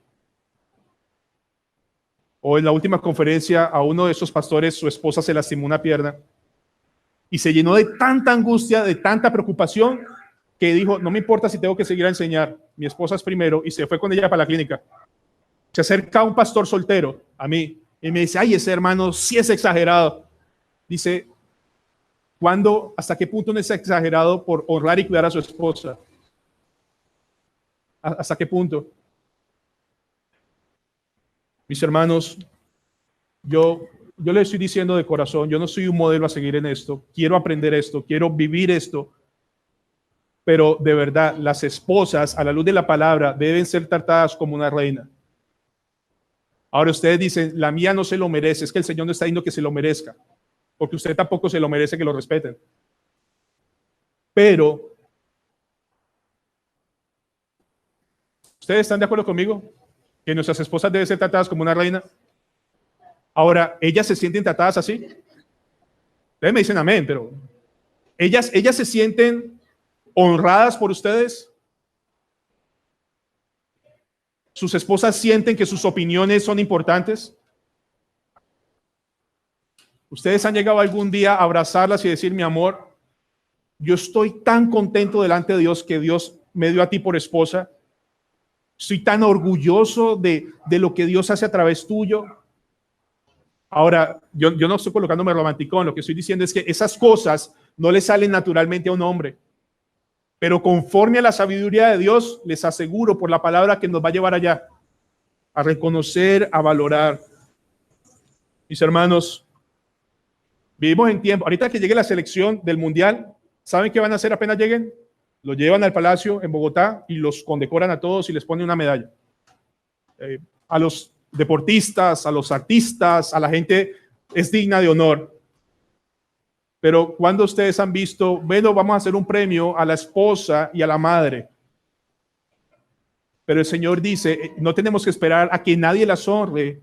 A: O en la última conferencia a uno de esos pastores, su esposa se lastimó una pierna y se llenó de tanta angustia, de tanta preocupación, que dijo, no me importa si tengo que seguir a enseñar, mi esposa es primero, y se fue con ella para la clínica. Se acerca un pastor soltero a mí y me dice, ay, ese hermano sí es exagerado. Dice, ¿cuándo, hasta qué punto no es exagerado por honrar y cuidar a su esposa? ¿Hasta qué punto? Mis hermanos, yo les estoy diciendo de corazón, yo no soy un modelo a seguir en esto, quiero aprender esto, quiero vivir esto, pero de verdad, las esposas, a la luz de la palabra, deben ser tratadas como una reina. Ahora ustedes dicen, la mía no se lo merece, es que el Señor no está diciendo que se lo merezca, porque usted tampoco se lo merece que lo respeten. Pero, ¿ustedes están de acuerdo conmigo? Que nuestras esposas deben ser tratadas como una reina. Ahora, ¿ellas se sienten tratadas así? Ustedes me dicen amén, pero ¿ellas se sienten honradas por ustedes? ¿Sus esposas sienten que sus opiniones son importantes? ¿Ustedes han llegado algún día a abrazarlas y decir, mi amor, yo estoy tan contento delante de Dios que Dios me dio a ti por esposa? Estoy tan orgulloso de lo que Dios hace a través tuyo. Ahora, yo no estoy colocándome romanticón, lo que estoy diciendo es que esas cosas no le salen naturalmente a un hombre. Pero conforme a la sabiduría de Dios, les aseguro por la palabra que nos va a llevar allá, a reconocer, a valorar. Mis hermanos, vivimos en tiempo. Ahorita que llegue la selección del Mundial, ¿saben qué van a hacer apenas lleguen? Los llevan al Palacio en Bogotá y los condecoran a todos y les ponen una medalla. A los deportistas, a los artistas, a la gente es digna de honor. Pero cuando ustedes han visto, bueno, vamos a hacer un premio a la esposa y a la madre. Pero el Señor dice, no tenemos que esperar a que nadie las honre.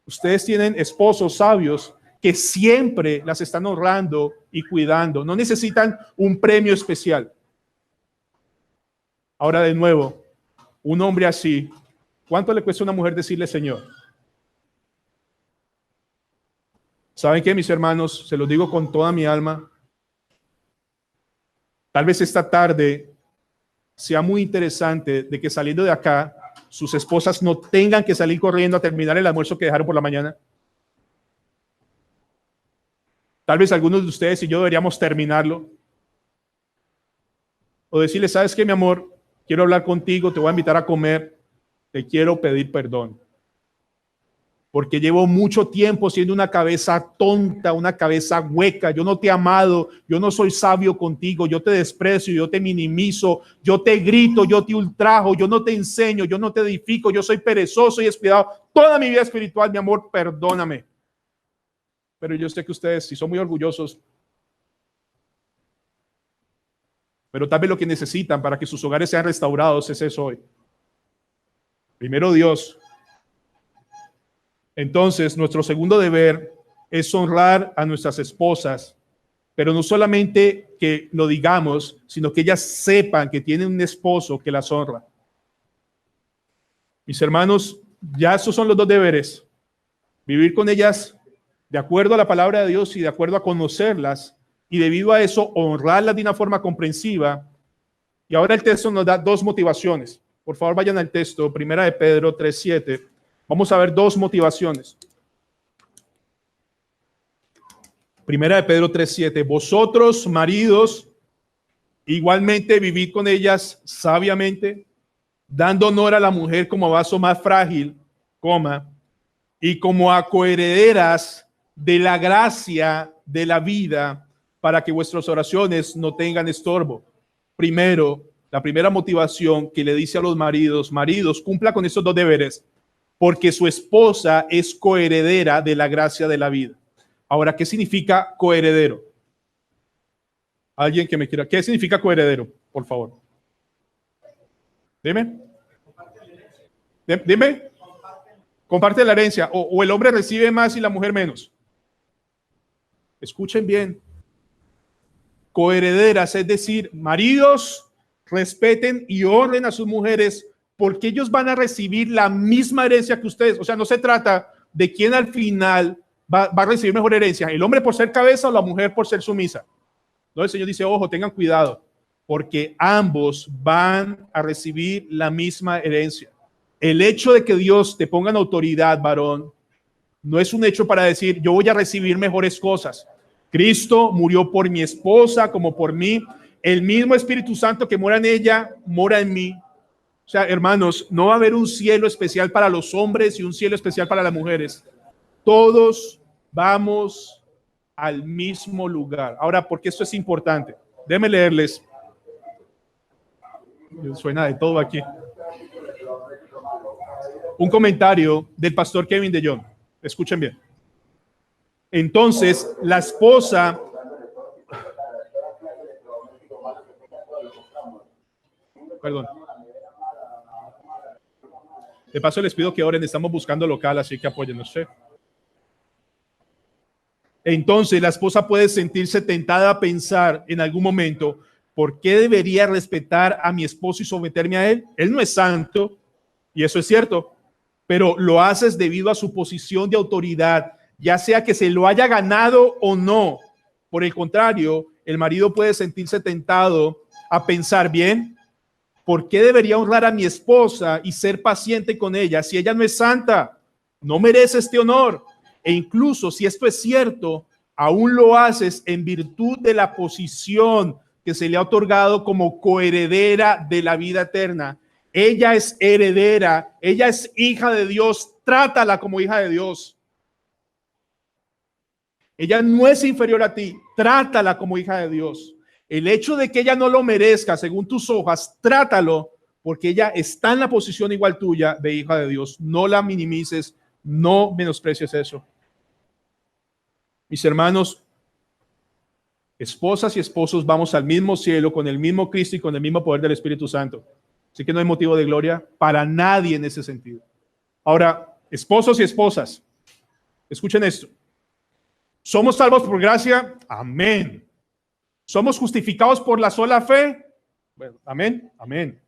A: Ustedes tienen esposos sabios que siempre las están honrando y cuidando. No necesitan un premio especial. Ahora de nuevo, un hombre así, ¿cuánto le cuesta a una mujer decirle Señor? ¿Saben qué, mis hermanos? Se los digo con toda mi alma. Tal vez esta tarde sea muy interesante de que saliendo de acá, sus esposas no tengan que salir corriendo a terminar el almuerzo que dejaron por la mañana. Tal vez algunos de ustedes y yo deberíamos terminarlo. O decirle, ¿sabes qué, mi amor? Quiero hablar contigo, te voy a invitar a comer, te quiero pedir perdón. Porque llevo mucho tiempo siendo una cabeza tonta, una cabeza hueca. Yo no te he amado, yo no soy sabio contigo, yo te desprecio, yo te minimizo, yo te grito, yo te ultrajo, yo no te enseño, yo no te edifico, yo soy perezoso y descuidado. Toda mi vida espiritual, mi amor, perdóname. Pero yo sé que ustedes, si son muy orgullosos, pero tal vez lo que necesitan para que sus hogares sean restaurados es eso hoy. Primero Dios. Entonces, nuestro segundo deber es honrar a nuestras esposas, pero no solamente que lo digamos, sino que ellas sepan que tienen un esposo que las honra. Mis hermanos, ya esos son los dos deberes. Vivir con ellas de acuerdo a la palabra de Dios y de acuerdo a conocerlas, y debido a eso honrarlas de una forma comprensiva. Y ahora el texto nos da dos motivaciones. Por favor, vayan al texto, Primera de Pedro 3:7. Vamos a ver dos motivaciones. Primera de Pedro 3:7. Vosotros, maridos, igualmente vivid con ellas sabiamente, dando honor a la mujer como vaso más frágil, y como a coherederas de la gracia de la vida, para que vuestras oraciones no tengan estorbo. Primero, la primera motivación que le dice a los maridos: maridos, cumpla con estos dos deberes, porque su esposa es coheredera de la gracia de la vida. Ahora, ¿qué significa coheredero? Alguien que me quiera. ¿Qué significa coheredero? Por favor. Dime. Dime. Comparte la herencia. O el hombre recibe más y la mujer menos. Escuchen bien. Coherederas, es decir, maridos, respeten y honren a sus mujeres, porque ellos van a recibir la misma herencia que ustedes. O sea, no se trata de quién al final va a recibir mejor herencia, el hombre por ser cabeza o la mujer por ser sumisa. No, el Señor dice, ojo, tengan cuidado, porque ambos van a recibir la misma herencia. El hecho de que Dios te ponga en autoridad, varón, no es un hecho para decir, yo voy a recibir mejores cosas. Cristo murió por mi esposa como por mí. El mismo Espíritu Santo que mora en ella, mora en mí. O sea, hermanos, no va a haber un cielo especial para los hombres y un cielo especial para las mujeres. Todos vamos al mismo lugar. Ahora, ¿por qué esto es importante? Déjenme leerles. Suena de todo aquí. Un comentario del pastor Kevin DeYoung. Escuchen bien. Entonces, la esposa... Perdón. De paso les pido que oren, estamos buscando local, así que apóyennos. Entonces, la esposa puede sentirse tentada a pensar en algún momento, ¿por qué debería respetar a mi esposo y someterme a él? Él no es santo, y eso es cierto, pero lo haces debido a su posición de autoridad, ya sea que se lo haya ganado o no. Por el contrario, el marido puede sentirse tentado a pensar, bien, ¿por qué debería honrar a mi esposa y ser paciente con ella si ella no es santa? No merece este honor. E incluso si esto es cierto, aún lo haces en virtud de la posición que se le ha otorgado como coheredera de la vida eterna. Ella es heredera, ella es hija de Dios, trátala como hija de Dios. Ella no es inferior a ti, trátala como hija de Dios. El hecho de que ella no lo merezca según tus hojas, trátalo, porque ella está en la posición igual tuya de hija de Dios. No la minimices, no menosprecies eso. Mis hermanos, esposas y esposos, vamos al mismo cielo con el mismo Cristo y con el mismo poder del Espíritu Santo. Así que no hay motivo de gloria para nadie en ese sentido. Ahora, esposos y esposas, escuchen esto. ¿Somos salvos por gracia? Amén. ¿Somos justificados por la sola fe? Bueno, amén, amén.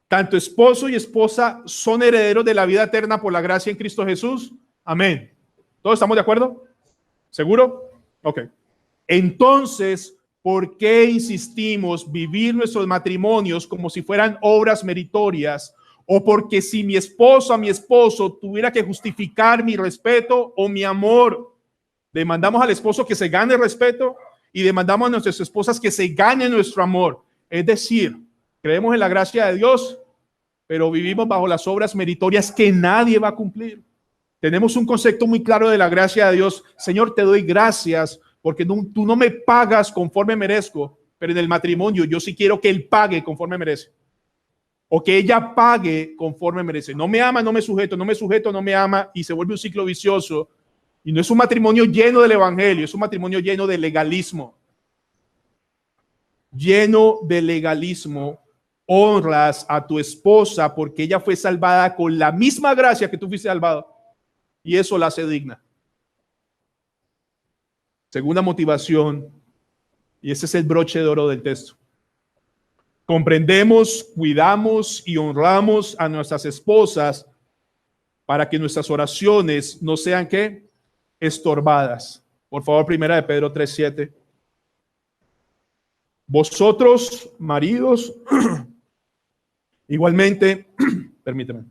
A: Tanto esposo y esposa son herederos de la vida eterna por la gracia en Cristo Jesús. Amén. ¿Todos estamos de acuerdo? ¿Seguro? Ok. Entonces, ¿por qué insistimos vivir nuestros matrimonios como si fueran obras meritorias? O porque si mi esposo a mi esposo tuviera que justificar mi respeto o mi amor, demandamos al esposo que se gane el respeto y demandamos a nuestras esposas que se ganen nuestro amor. Es decir, creemos en la gracia de Dios, pero vivimos bajo las obras meritorias que nadie va a cumplir. Tenemos un concepto muy claro de la gracia de Dios. Señor, te doy gracias porque tú no me pagas conforme merezco, pero en el matrimonio yo sí quiero que él pague conforme merece. O que ella pague conforme merece. No me ama, no me sujeto, no me sujeto, no me ama, y se vuelve un ciclo vicioso. Y no es un matrimonio lleno del evangelio, es un matrimonio lleno de legalismo. Lleno de legalismo. Honras a tu esposa porque ella fue salvada con la misma gracia que tú fuiste salvado. Y eso la hace digna. Segunda motivación, y ese es el broche de oro del texto. Comprendemos, cuidamos y honramos a nuestras esposas para que nuestras oraciones no sean ¿qué? Estorbadas. Por favor, primera de Pedro 3:7. Vosotros, maridos, igualmente, permíteme.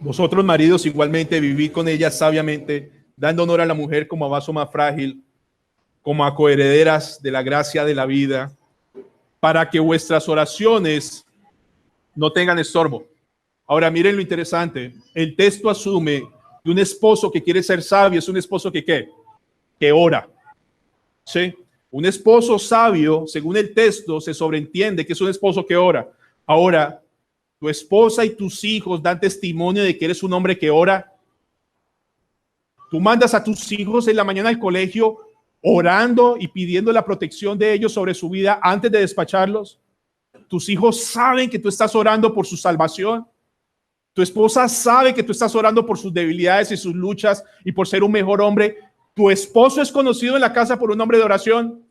A: Vosotros, maridos, igualmente vivid con ella sabiamente, dando honor a la mujer como a vaso más frágil, como a coherederas de la gracia de la vida, para que vuestras oraciones no tengan estorbo. Ahora miren lo interesante, el texto asume que un esposo que quiere ser sabio es un esposo que ¿qué? Que ora. ¿Sí? Un esposo sabio, según el texto, se sobreentiende que es un esposo que ora. Ahora, tu esposa y tus hijos dan testimonio de que eres un hombre que ora. Tú mandas a tus hijos en la mañana al colegio orando y pidiendo la protección de ellos sobre su vida antes de despacharlos. Tus hijos saben que tú estás orando por su salvación. Tu esposa sabe que tú estás orando por sus debilidades y sus luchas y por ser un mejor hombre. Tu esposo es conocido en la casa por un hombre de oración.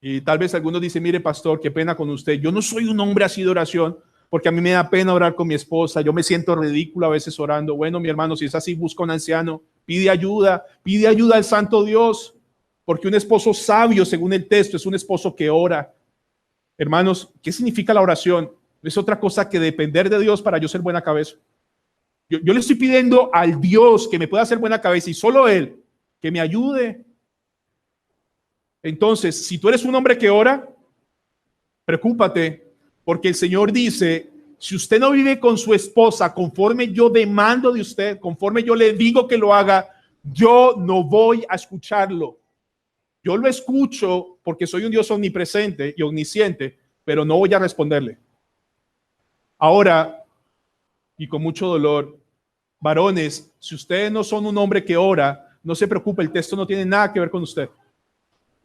A: Y tal vez algunos dicen, mire pastor, qué pena con usted. Yo no soy un hombre así de oración porque a mí me da pena orar con mi esposa. Yo me siento ridículo a veces orando. Bueno, mi hermano, si es así, busca un anciano. Pide ayuda al santo Dios. Porque un esposo sabio, según el texto, es un esposo que ora. Hermanos, ¿qué significa la oración? Es otra cosa que depender de Dios para yo ser buena cabeza. Yo le estoy pidiendo al Dios que me pueda hacer buena cabeza y solo Él que me ayude. Entonces, si tú eres un hombre que ora, preocúpate, porque el Señor dice, si usted no vive con su esposa conforme yo demando de usted, conforme yo le digo que lo haga, yo no voy a escucharlo. Yo lo escucho porque soy un Dios omnipresente y omnisciente, pero no voy a responderle. Ahora, y con mucho dolor, varones, si ustedes no son un hombre que ora, no se preocupe, el texto no tiene nada que ver con usted.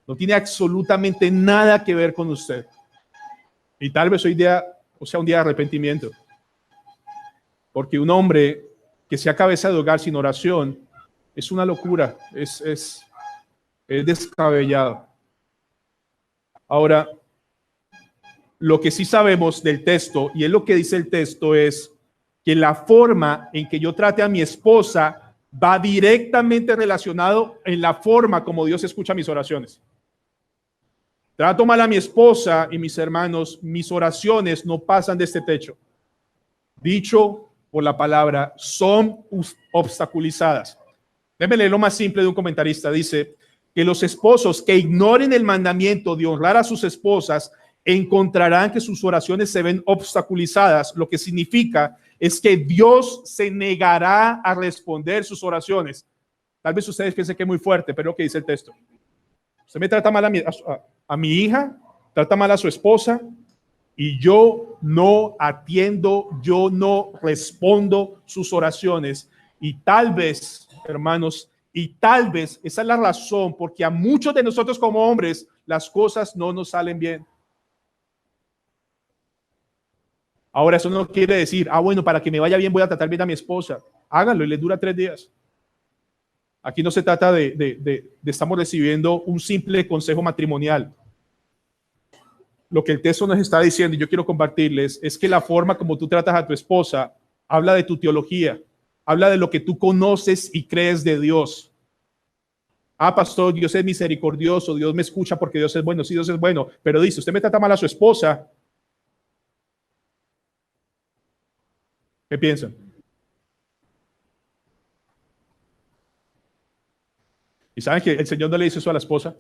A: No tiene absolutamente nada que ver con usted. Y tal vez hoy día, un día de arrepentimiento. Porque un hombre que sea cabeza de hogar sin oración es una locura, es descabellado. Ahora, lo que sí sabemos del texto, y es lo que dice el texto, es que la forma en que yo trate a mi esposa va directamente relacionado en la forma como Dios escucha mis oraciones. Trato mal a mi esposa y mis hermanos, mis oraciones no pasan de este techo. Dicho por la palabra, son obstaculizadas. Déjame leer lo más simple de un comentarista. Dice que los esposos que ignoren el mandamiento de honrar a sus esposas encontrarán que sus oraciones se ven obstaculizadas. Lo que significa es que Dios se negará a responder sus oraciones. Tal vez ustedes piensen que es muy fuerte, pero es lo que dice el texto. Usted me trata mal a mi hija, trata mal a su esposa y yo no atiendo, yo no respondo sus oraciones. Y tal vez, hermanos, esa es la razón porque a muchos de nosotros como hombres las cosas no nos salen bien. Ahora eso no quiere decir, bueno, para que me vaya bien voy a tratar bien a mi esposa. Háganlo y les dura 3 días. Aquí no se trata de estamos recibiendo un simple consejo matrimonial. Lo que el texto nos está diciendo, y yo quiero compartirles, es que la forma como tú tratas a tu esposa habla de tu teología, habla de lo que tú conoces y crees de Dios. Pastor, Dios es misericordioso, Dios me escucha porque Dios es bueno. Sí, Dios es bueno, pero dice, usted me trata mal a su esposa. ¿Qué piensan? ¿Y saben que el Señor no le dice eso a la esposa?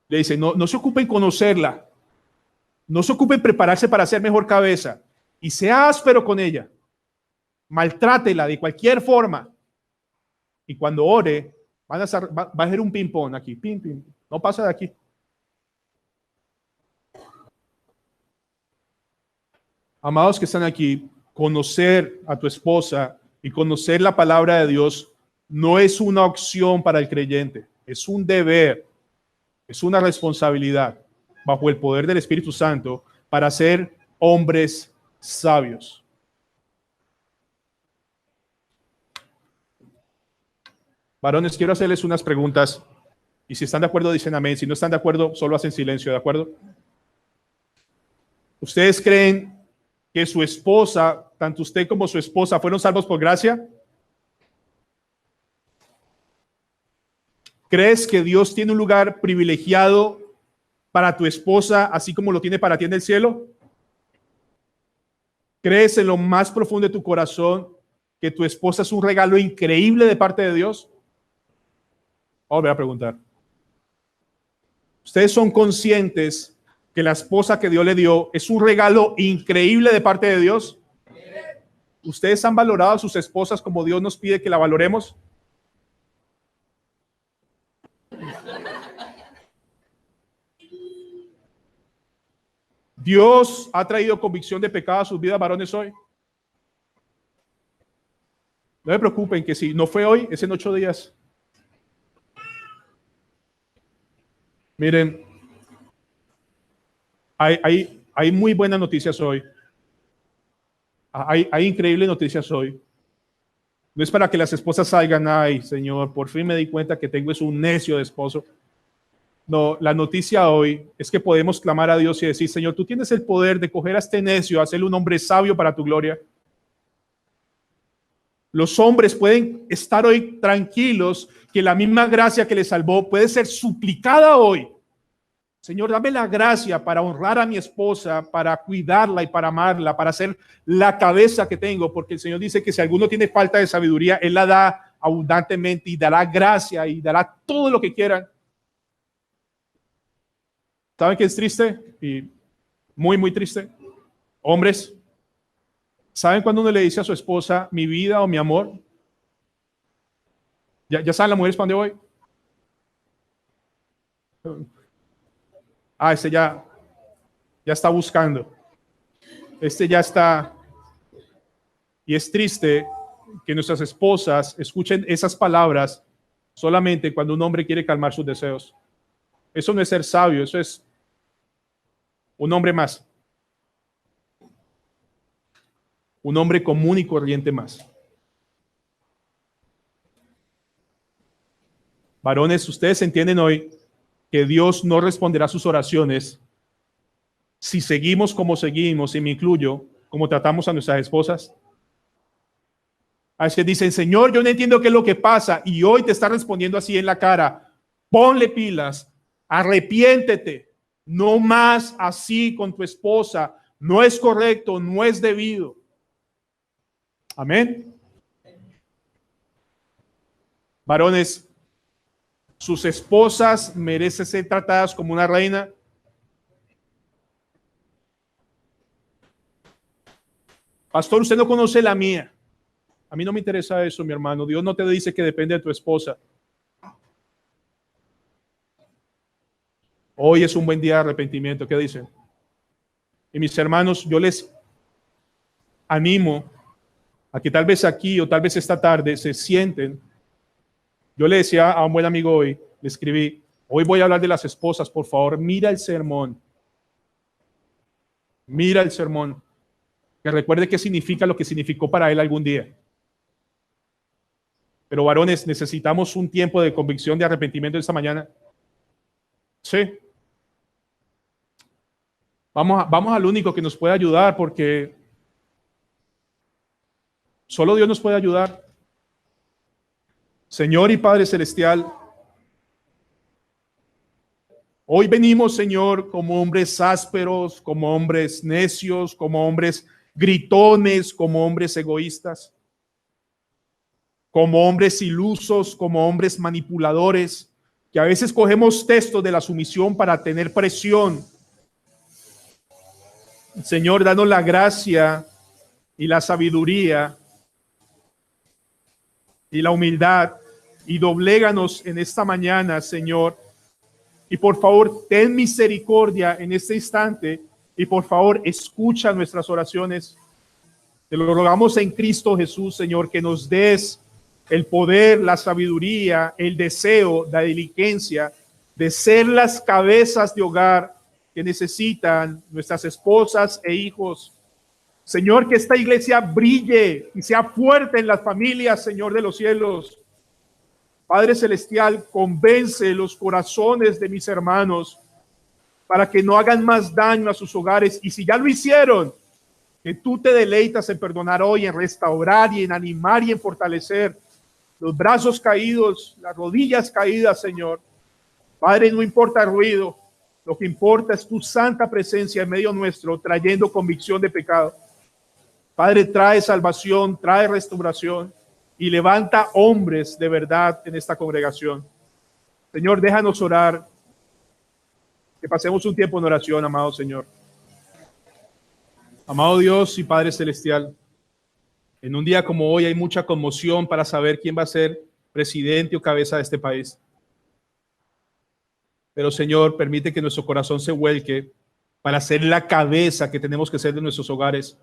A: Le dice, no se ocupen en conocerla, no se ocupen en prepararse para ser mejor cabeza y sea áspero con ella, maltrátela de cualquier forma y cuando ore va a hacer un ping-pong aquí, ping, ping, no pasa de aquí. Amados que están aquí, conocer a tu esposa y conocer la palabra de Dios no es una opción para el creyente, es un deber. Es una responsabilidad bajo el poder del Espíritu Santo para ser hombres sabios. Varones, quiero hacerles unas preguntas y si están de acuerdo dicen amén, si no están de acuerdo solo hacen silencio, ¿de acuerdo? ¿Ustedes creen que su esposa, tanto usted como su esposa, fueron salvos por gracia? ¿Crees que Dios tiene un lugar privilegiado para tu esposa, así como lo tiene para ti en el cielo? ¿Crees en lo más profundo de tu corazón que tu esposa es un regalo increíble de parte de Dios? Voy a preguntar. ¿Ustedes son conscientes que la esposa que Dios le dio es un regalo increíble de parte de Dios? ¿Ustedes han valorado a sus esposas como Dios nos pide que la valoremos? ¿Dios ha traído convicción de pecado a sus vidas, varones, hoy? No me preocupen, que si no fue hoy, es en 8 días. Miren, hay muy buenas noticias hoy. Hay increíbles noticias hoy. No es para que las esposas salgan, ay, Señor, por fin me di cuenta que tengo es un necio de esposo. No, la noticia hoy es que podemos clamar a Dios y decir, Señor, tú tienes el poder de coger a este necio, hacerle un hombre sabio para tu gloria. Los hombres pueden estar hoy tranquilos que la misma gracia que les salvó puede ser suplicada hoy. Señor, dame la gracia para honrar a mi esposa, para cuidarla y para amarla, para ser la cabeza que tengo, porque el Señor dice que si alguno tiene falta de sabiduría, Él la da abundantemente y dará gracia y dará todo lo que quieran. ¿Saben qué es triste? Y muy, muy triste. Hombres, ¿saben cuando uno le dice a su esposa, mi vida o mi amor? ¿Ya saben las mujeres para dónde voy? Este ya está buscando. Este ya está. Y es triste que nuestras esposas escuchen esas palabras solamente cuando un hombre quiere calmar sus deseos. Eso no es ser sabio, eso es un hombre más. Un hombre común y corriente más. Varones, ustedes entienden hoy que Dios no responderá a sus oraciones si seguimos como seguimos, y me incluyo, como tratamos a nuestras esposas. A veces dicen, Señor, yo no entiendo qué es lo que pasa, y hoy te está respondiendo así en la cara. Ponle pilas, arrepiéntete, no más así con tu esposa, no es correcto, no es debido. Amén. Varones, sus esposas merecen ser tratadas como una reina. Pastor, usted no conoce la mía. A mí no me interesa eso, mi hermano. Dios no te dice que depende de tu esposa. Hoy es un buen día de arrepentimiento. ¿Qué dicen? Y mis hermanos, yo les animo a que tal vez aquí o tal vez esta tarde se sienten. Yo le decía a un buen amigo hoy, le escribí, hoy voy a hablar de las esposas, por favor, mira el sermón. Mira el sermón. Que recuerde qué significa lo que significó para él algún día. Pero varones, necesitamos un tiempo de convicción, de arrepentimiento esta mañana. Sí. Vamos al único que nos puede ayudar, porque solo Dios nos puede ayudar. Señor y Padre Celestial, hoy venimos, Señor, como hombres ásperos, como hombres necios, como hombres gritones, como hombres egoístas, como hombres ilusos, como hombres manipuladores, que a veces cogemos textos de la sumisión para tener presión. Señor, danos la gracia y la sabiduría y la humildad, y dobléganos en esta mañana, Señor. Y por favor, ten misericordia en este instante, y por favor, escucha nuestras oraciones. Te lo rogamos en Cristo Jesús, Señor, que nos des el poder, la sabiduría, el deseo, la diligencia de ser las cabezas de hogar que necesitan nuestras esposas e hijos. Señor, que esta iglesia brille y sea fuerte en las familias, Señor de los cielos. Padre Celestial, convence los corazones de mis hermanos para que no hagan más daño a sus hogares. Y si ya lo hicieron, que tú te deleitas en perdonar hoy, en restaurar y en animar y en fortalecer los brazos caídos, las rodillas caídas, Señor. Padre, no importa el ruido, lo que importa es tu santa presencia en medio nuestro, trayendo convicción de pecado. Padre, trae salvación, trae restauración y levanta hombres de verdad en esta congregación. Señor, déjanos orar, que pasemos un tiempo en oración, amado Señor. Amado Dios y Padre Celestial, en un día como hoy hay mucha conmoción para saber quién va a ser presidente o cabeza de este país. Pero Señor, permite que nuestro corazón se vuelque para ser la cabeza que tenemos que ser de nuestros hogares.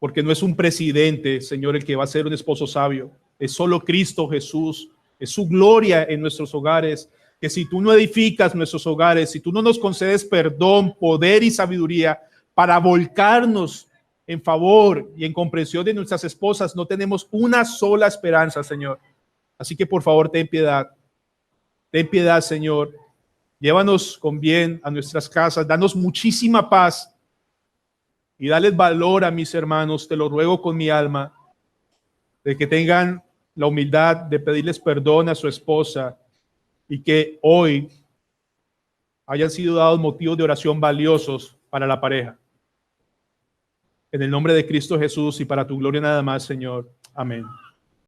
A: Porque no es un presidente, Señor, el que va a ser un esposo sabio. Es solo Cristo Jesús. Es su gloria en nuestros hogares. Que si tú no edificas nuestros hogares, si tú no nos concedes perdón, poder y sabiduría para volcarnos en favor y en comprensión de nuestras esposas, no tenemos una sola esperanza, Señor. Así que por favor, ten piedad. Ten piedad, Señor. Llévanos con bien a nuestras casas. Danos muchísima paz. Y dales valor a mis hermanos, te lo ruego con mi alma, de que tengan la humildad de pedirles perdón a su esposa y que hoy hayan sido dados motivos de oración valiosos para la pareja. En el nombre de Cristo Jesús y para tu gloria nada más, Señor. Amén.